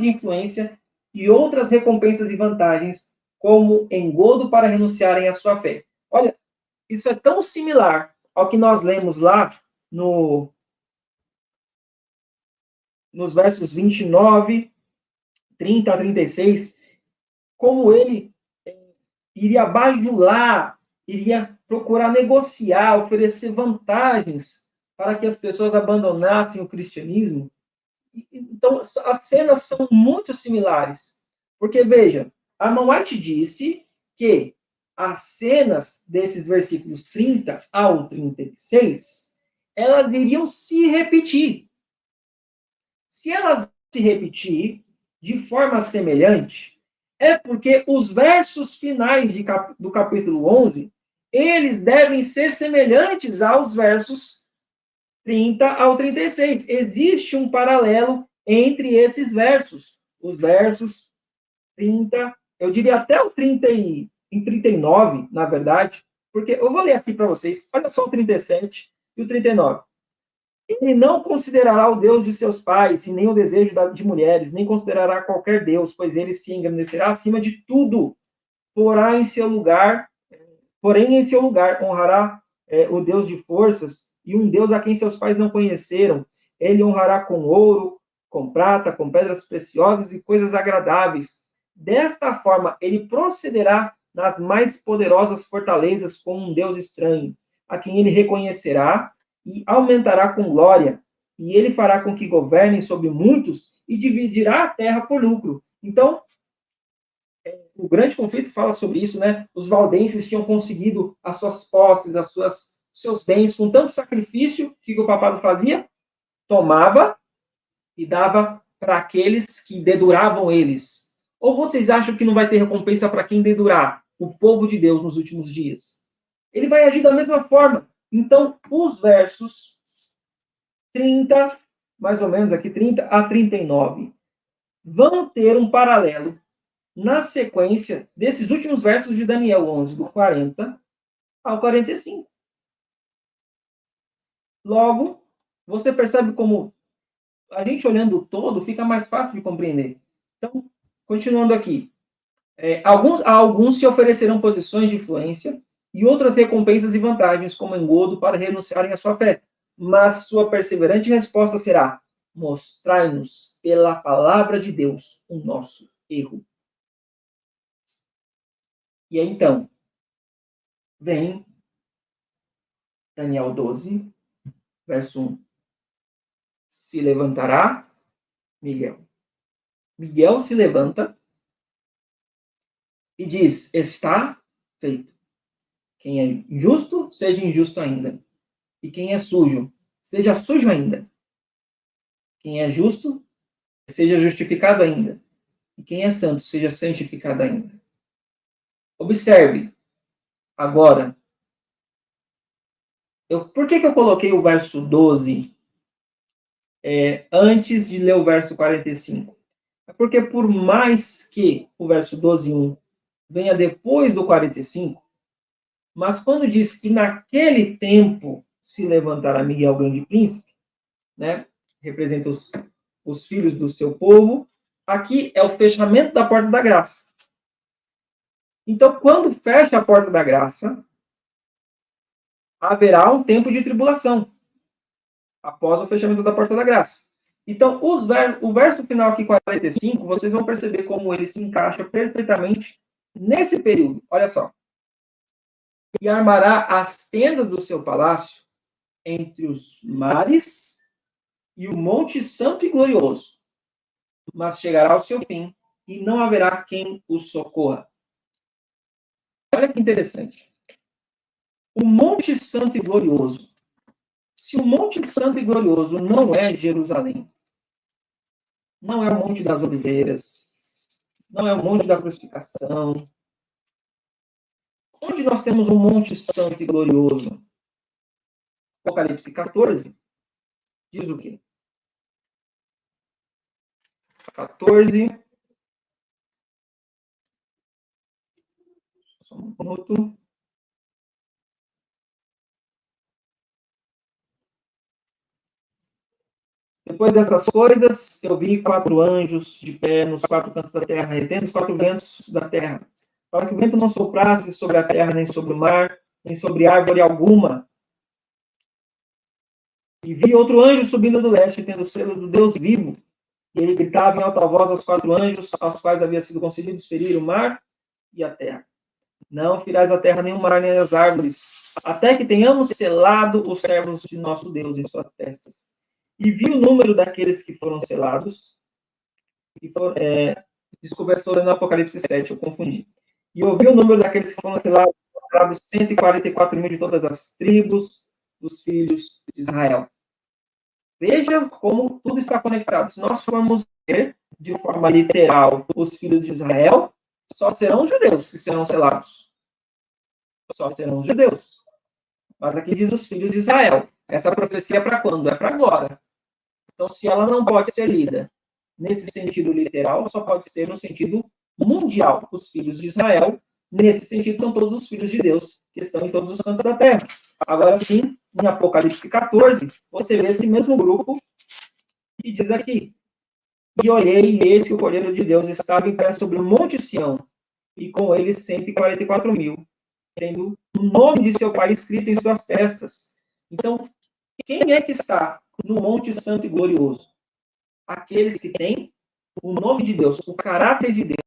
de influência e outras recompensas e vantagens como engodo para renunciarem à sua fé. Olha, isso é tão similar ao que nós lemos lá nos versos 29, 30 a 36, como ele iria bajular, iria procurar negociar, oferecer vantagens para que as pessoas abandonassem o cristianismo. Então, as cenas são muito similares. Porque, veja, Arnold White disse que as cenas desses versículos 30 ao 36, elas iriam se repetir. Se elas se repetir de forma semelhante, é porque os versos finais do capítulo 11, eles devem ser semelhantes aos versos 30 ao 36. Existe um paralelo entre esses versos. Os versos 30, eu diria até o 39, na verdade, porque eu vou ler aqui para vocês. Olha só o 37 e o 39. Ele não considerará o Deus de seus pais, e nem o desejo de mulheres, nem considerará qualquer Deus, pois ele se engrandecerá acima de tudo. Porém, em seu lugar, honrará o Deus de forças, e um Deus a quem seus pais não conheceram. Ele honrará com ouro, com prata, com pedras preciosas e coisas agradáveis. Desta forma, ele procederá nas mais poderosas fortalezas com um Deus estranho, a quem ele reconhecerá e aumentará com glória, e ele fará com que governem sobre muitos e dividirá a terra por lucro. Então, o grande conflito fala sobre isso, né? Os valdenses tinham conseguido as suas posses, seus bens com tanto sacrifício. O que o papado fazia? Tomava e dava para aqueles que deduravam eles. Ou vocês acham que não vai ter recompensa para quem dedurar o povo de Deus nos últimos dias? Ele vai agir da mesma forma. Então, os versos 30, mais ou menos aqui, 30 a 39, vão ter um paralelo na sequência desses últimos versos de Daniel 11, do 40 ao 45. Logo, você percebe como a gente olhando o todo fica mais fácil de compreender. Então, continuando aqui. Alguns se oferecerão posições de influência e outras recompensas e vantagens como engodo para renunciarem à sua fé. Mas sua perseverante resposta será: mostrai-nos pela palavra de Deus o nosso erro. E aí, então, vem Daniel 12, verso 1. Se levantará Miguel. Miguel se levanta e diz: está feito. Quem é justo, seja injusto ainda. E quem é sujo, seja sujo ainda. Quem é justo, seja justificado ainda. E quem é santo, seja santificado ainda. Observe, agora, por que eu coloquei o verso 12 antes de ler o verso 45? É porque por mais que o verso 12:1 venha depois do 45, mas quando diz que naquele tempo se levantará Miguel, grande príncipe, né, representa os filhos do seu povo, aqui é o fechamento da porta da graça. Então, quando fecha a porta da graça, haverá um tempo de tribulação, após o fechamento da porta da graça. Então, o verso final aqui, 45, vocês vão perceber como ele se encaixa perfeitamente nesse período. Olha só. E armará as tendas do seu palácio entre os mares e o monte santo e glorioso. Mas chegará ao seu fim e não haverá quem o socorra. Olha que interessante. O monte santo e glorioso. Se o monte santo e glorioso não é Jerusalém, não é o Monte das Oliveiras, não é o monte da crucificação. Onde nós temos um monte santo e glorioso? Apocalipse 14 diz o quê? 14. Só um minuto. Depois dessas coisas, eu vi 4 anjos de pé nos 4 cantos da terra, retendo os 4 ventos da terra, para que o vento não soprasse sobre a terra, nem sobre o mar, nem sobre árvore alguma. E vi outro anjo subindo do leste, tendo o selo do Deus vivo. E ele gritava em alta voz aos 4 anjos, aos quais havia sido concedido ferir o mar e a terra. Não ferirás a terra, nem o mar, nem as árvores, até que tenhamos selado os servos de nosso Deus em suas testas. E vi o número daqueles que foram selados. Desculpa, estou lendo Apocalipse 7, eu confundi. E ouvi o número daqueles que foram selados, 144 mil de todas as tribos dos filhos de Israel. Veja como tudo está conectado. Se nós formos ver de forma literal os filhos de Israel, só serão os judeus que serão selados. Só serão os judeus. Mas aqui diz os filhos de Israel. Essa profecia é para quando? É para agora. Então, se ela não pode ser lida nesse sentido literal, só pode ser no sentido mundial. Os filhos de Israel, nesse sentido, são todos os filhos de Deus, que estão em todos os cantos da terra. Agora sim, em Apocalipse 14, você vê esse mesmo grupo que diz aqui: e olhei, e eis que o Cordeiro de Deus estava em pé sobre o monte Sião, e com ele 144 mil, tendo o nome de seu pai escrito em suas testas. Então, quem é que está no Monte Santo e Glorioso? Aqueles que têm o nome de Deus, o caráter de Deus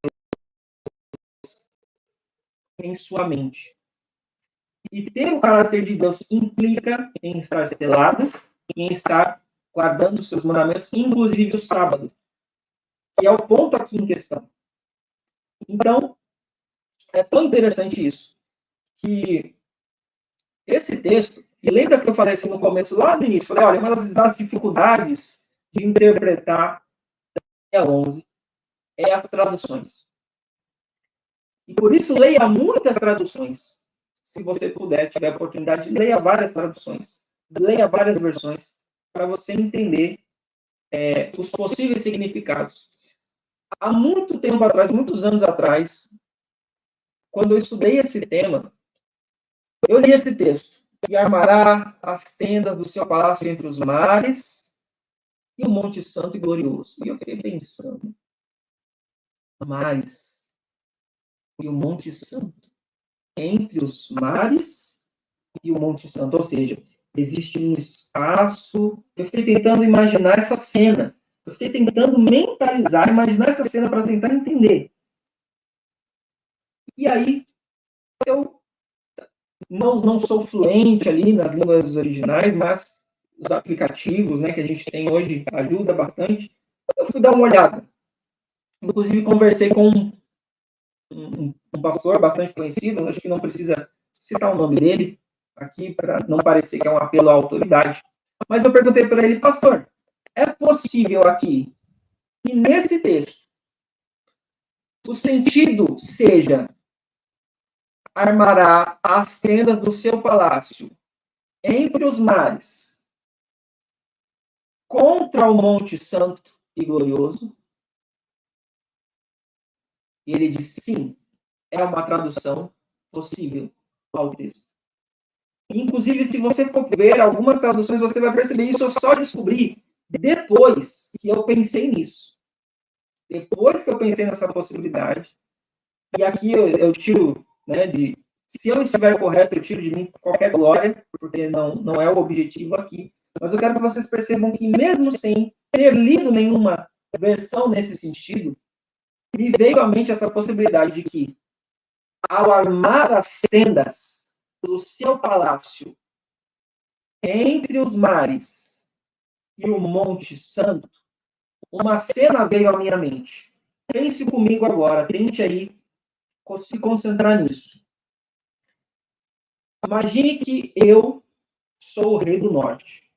em sua mente. E ter o caráter de Deus implica em estar selado, em estar guardando os seus mandamentos, inclusive o sábado, que é o ponto aqui em questão. Então, é tão interessante isso, que esse texto, e lembra que eu falei assim no começo, lá no início, falei, olha, uma das dificuldades de interpretar Daniel 11 é as traduções. E por isso, leia muitas traduções. Se você puder, tiver a oportunidade, leia várias traduções. Leia várias versões para você entender os possíveis significados. Há muito tempo atrás, muitos anos atrás, quando eu estudei esse tema, eu li esse texto. E armará as tendas do seu palácio entre os mares e o Monte Santo e Glorioso. E eu fiquei pensando, mares e o Monte Santo, entre os mares e o Monte Santo, ou seja, existe um espaço. Eu fiquei tentando imaginar essa cena, eu fiquei tentando mentalizar, imaginar essa cena para tentar entender. E aí, eu não sou fluente ali nas línguas originais, mas os aplicativos, né, que a gente tem hoje ajudam bastante. Eu fui dar uma olhada. Inclusive, conversei com um pastor bastante conhecido, acho que não precisa citar o nome dele aqui, para não parecer que é um apelo à autoridade. Mas eu perguntei para ele, pastor, é possível aqui, e nesse texto, o sentido seja armará as tendas do seu palácio entre os mares, contra o Monte Santo e Glorioso? E ele diz, sim, é uma tradução possível ao texto. Inclusive, se você for ver algumas traduções, você vai perceber isso. Eu só descobri depois que eu pensei nisso. Depois que eu pensei nessa possibilidade. E aqui eu tiro, né, se eu estiver correto, eu tiro de mim qualquer glória, porque não é o objetivo aqui. Mas eu quero que vocês percebam que, mesmo sem ter lido nenhuma versão nesse sentido, me veio à mente essa possibilidade de que, ao armar as tendas do seu palácio entre os mares e o Monte Santo, uma cena veio à minha mente. Pense comigo agora, tente aí se concentrar nisso. Imagine que eu sou o rei do norte.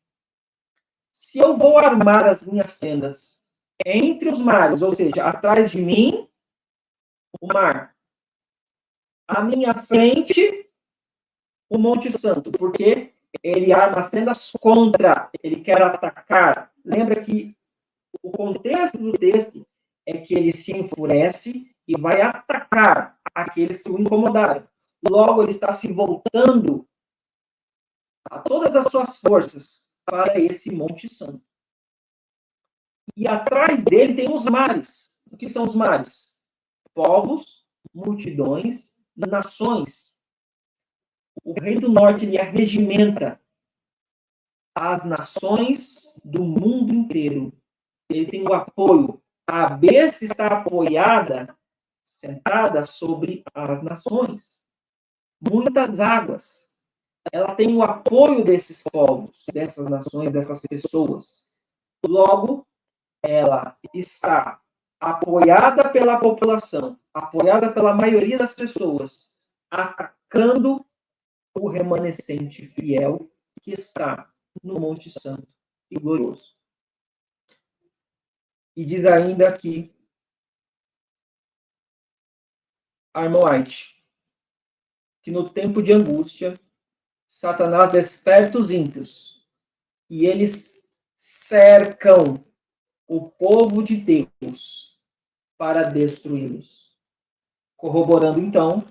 Se eu vou armar as minhas tendas entre os mares, ou seja, atrás de mim o mar. À minha frente, o Monte Santo, porque ele arma as tendas contra, ele quer atacar. Lembra que o contexto do texto é que ele se enfurece e vai atacar aqueles que o incomodaram. Logo, ele está se voltando a todas as suas forças para esse Monte Santo. E atrás dele tem os mares. O que são os mares? Povos, multidões, nações. O rei do norte, ele arregimenta as nações do mundo inteiro. Ele tem o apoio. A besta está apoiada, sentada sobre as nações. Muitas águas. Ela tem o apoio desses povos, dessas nações, dessas pessoas. Logo, ela está apoiada pela população, apoiada pela maioria das pessoas, atacando o remanescente fiel que está no Monte Santo e glorioso. E diz ainda aqui Armand White, que no tempo de angústia, Satanás desperta os ímpios e eles cercam o povo de Deus para destruí-los. Corroborando, então,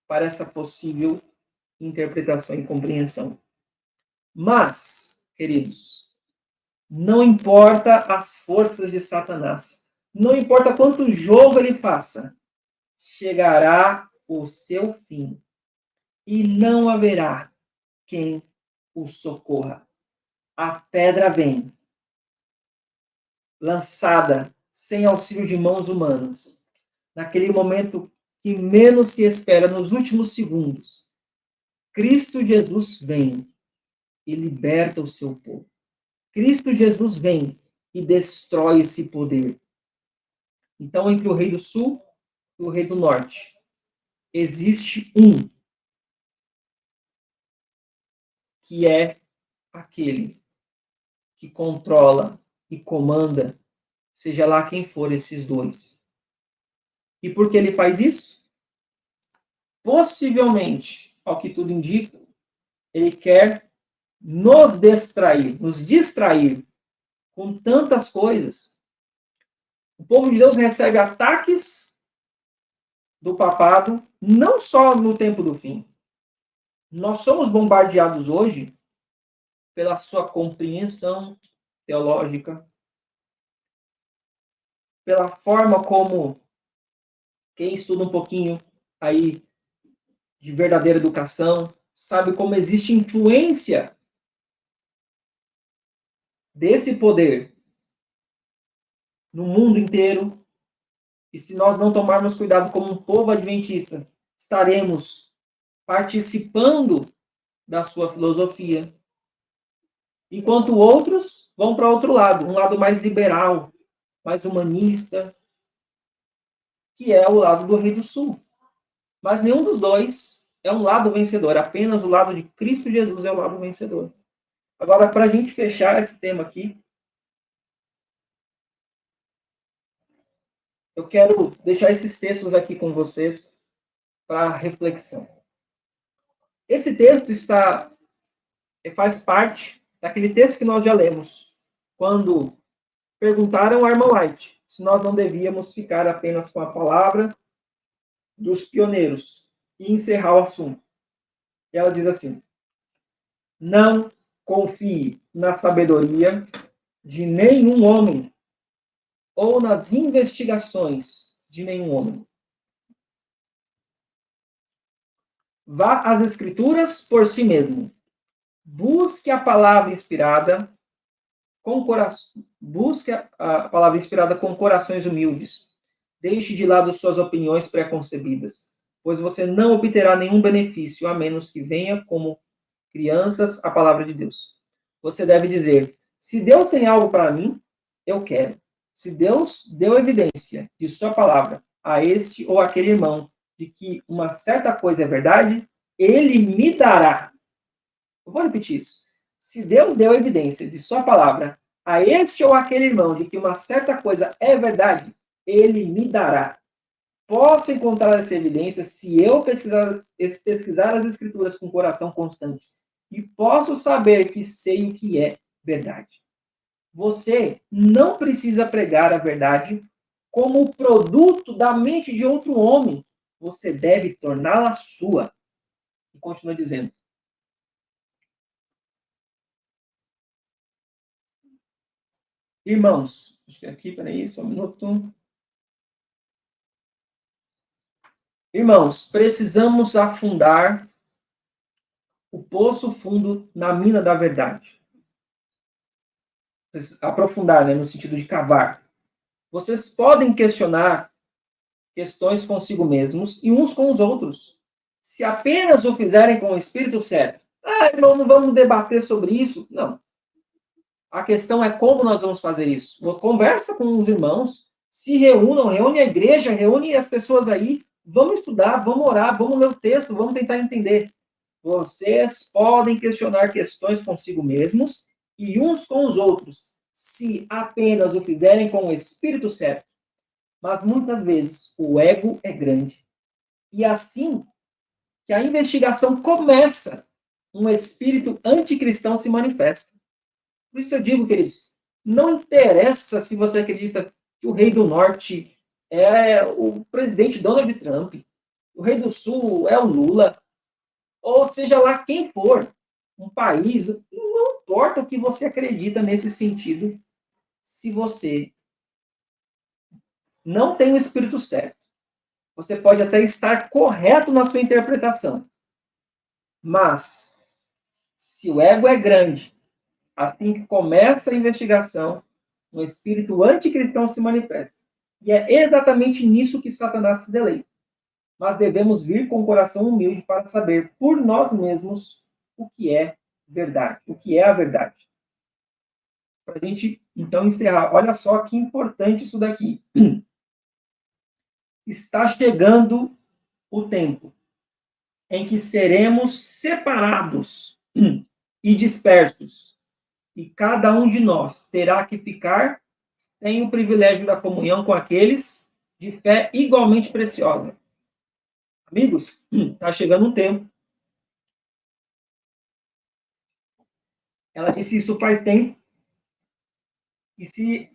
para essa possível interpretação e compreensão. Mas, queridos, não importa as forças de Satanás, não importa quanto jogo ele faça, chegará o seu fim e não haverá quem o socorra. A pedra vem, lançada sem auxílio de mãos humanas, naquele momento que menos se espera, nos últimos segundos. Cristo Jesus vem e liberta o seu povo. Cristo Jesus vem e destrói esse poder. Então, entre o rei do sul e o rei do norte, existe um que é aquele que controla e comanda, seja lá quem for esses dois. E por que ele faz isso? Possivelmente, ao que tudo indica, ele quer nos distrair com tantas coisas. O povo de Deus recebe ataques do papado, não só no tempo do fim. Nós somos bombardeados hoje pela sua compreensão teológica, pela forma como quem estuda um pouquinho aí de verdadeira educação sabe como existe influência desse poder no mundo inteiro. E se nós não tomarmos cuidado como um povo adventista, estaremos participando da sua filosofia. Enquanto outros vão para outro lado, um lado mais liberal, mais humanista, que é o lado do Rei do Sul. Mas nenhum dos dois é um lado vencedor, apenas o lado de Cristo Jesus é o lado vencedor. Agora, para a gente fechar esse tema aqui, eu quero deixar esses textos aqui com vocês para reflexão. Esse texto faz parte daquele texto que nós já lemos, quando perguntaram a Armand White se nós não devíamos ficar apenas com a palavra dos pioneiros e encerrar o assunto. E ela diz assim: não confie na sabedoria de nenhum homem ou nas investigações de nenhum homem. Vá às Escrituras por si mesmo. Busque a palavra inspirada busque a palavra inspirada com corações humildes. Deixe de lado suas opiniões pré-concebidas, pois você não obterá nenhum benefício, a menos que venha como crianças a palavra de Deus. Você deve dizer: se Deus tem algo para mim, eu quero. Se Deus deu evidência de sua palavra a este ou aquele irmão de que uma certa coisa é verdade, ele me dará. Eu vou repetir isso. Se Deus deu evidência de sua palavra a este ou aquele irmão de que uma certa coisa é verdade, ele me dará. posso encontrar essa evidência se eu pesquisar as Escrituras com coração constante. E posso saber que sei o que é verdade. Você não precisa pregar a verdade como produto da mente de outro homem. Você deve torná-la sua. E continua dizendo. Irmãos, acho que aqui, peraí, só um minuto. Irmãos, precisamos afundar o poço fundo na mina da verdade. Aprofundar, né, no sentido de cavar. Vocês podem questionar questões consigo mesmos e uns com os outros. Se apenas o fizerem com o espírito certo. Ah, irmão, não vamos debater sobre isso. Não. A questão é como nós vamos fazer isso. Conversa com os irmãos, se reúnam, reúne a igreja, reúne as pessoas aí, vamos estudar, vamos orar, vamos ler o texto, vamos tentar entender. Vocês podem questionar questões consigo mesmos e uns com os outros, se apenas o fizerem com o espírito certo. Mas muitas vezes o ego é grande. E assim que a investigação começa, um espírito anticristão se manifesta. Por isso eu digo, queridos, não interessa se você acredita que o rei do norte é o presidente Donald Trump, o rei do sul é o Lula, ou seja lá quem for, um país, não importa o que você acredita nesse sentido, se você não tem o espírito certo. Você pode até estar correto na sua interpretação, mas se o ego é grande, assim que começa a investigação, um espírito anticristão se manifesta. E é exatamente nisso que Satanás se deleita. Mas devemos vir com o coração humilde para saber por nós mesmos o que é verdade, o que é a verdade. Para a gente, então, encerrar. Olha só que importante isso daqui. Está chegando o tempo em que seremos separados e dispersos. E cada um de nós terá que ficar sem o privilégio da comunhão com aqueles de fé igualmente preciosa. Amigos, está chegando um tempo. Ela disse isso faz tempo. E se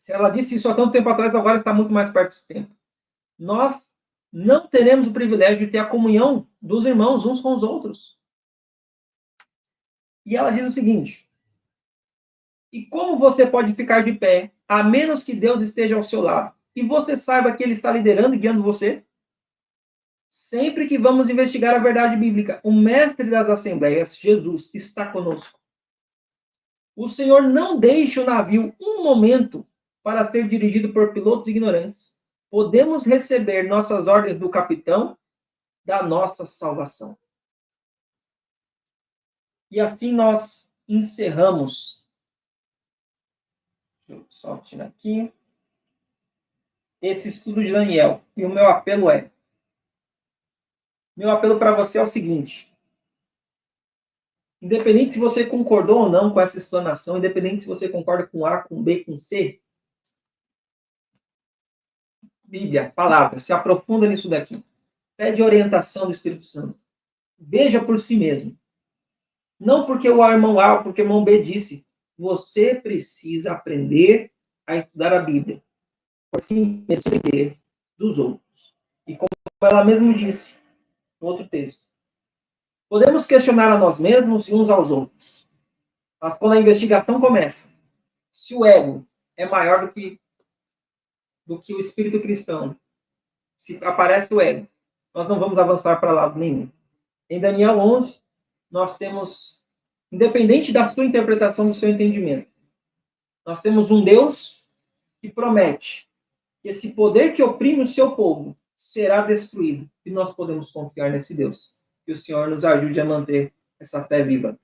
ela disse isso há tanto tempo atrás, agora está muito mais perto desse tempo. Nós não teremos o privilégio de ter a comunhão dos irmãos uns com os outros. E ela diz o seguinte: e como você pode ficar de pé, a menos que Deus esteja ao seu lado, e você saiba que Ele está liderando e guiando você? Sempre que vamos investigar a verdade bíblica, o mestre das assembleias, Jesus, está conosco. O Senhor não deixa o navio um momento para ser dirigido por pilotos ignorantes. Podemos receber nossas ordens do capitão da nossa salvação. E assim nós encerramos. Deixa eu só tirar aqui. Esse estudo de Daniel. E o meu apelo para você é o seguinte: independente se você concordou ou não com essa explanação, independente se você concorda com A, com B, com C, Bíblia, palavra, se aprofunda nisso daqui. Pede orientação do Espírito Santo. Veja por si mesmo. Não porque o irmão A ou porque o irmão B disse. Você precisa aprender a estudar a Bíblia. Por assim aprender dos outros. E como ela mesma disse no outro texto, podemos questionar a nós mesmos e uns aos outros. Mas quando a investigação começa, se o ego é maior do que o espírito cristão, se aparece o ego, nós não vamos avançar para lado nenhum. Em Daniel 11, nós temos, independente da sua interpretação, do seu entendimento, nós temos um Deus que promete que esse poder que oprime o seu povo será destruído. E nós podemos confiar nesse Deus. Que o Senhor nos ajude a manter essa fé viva.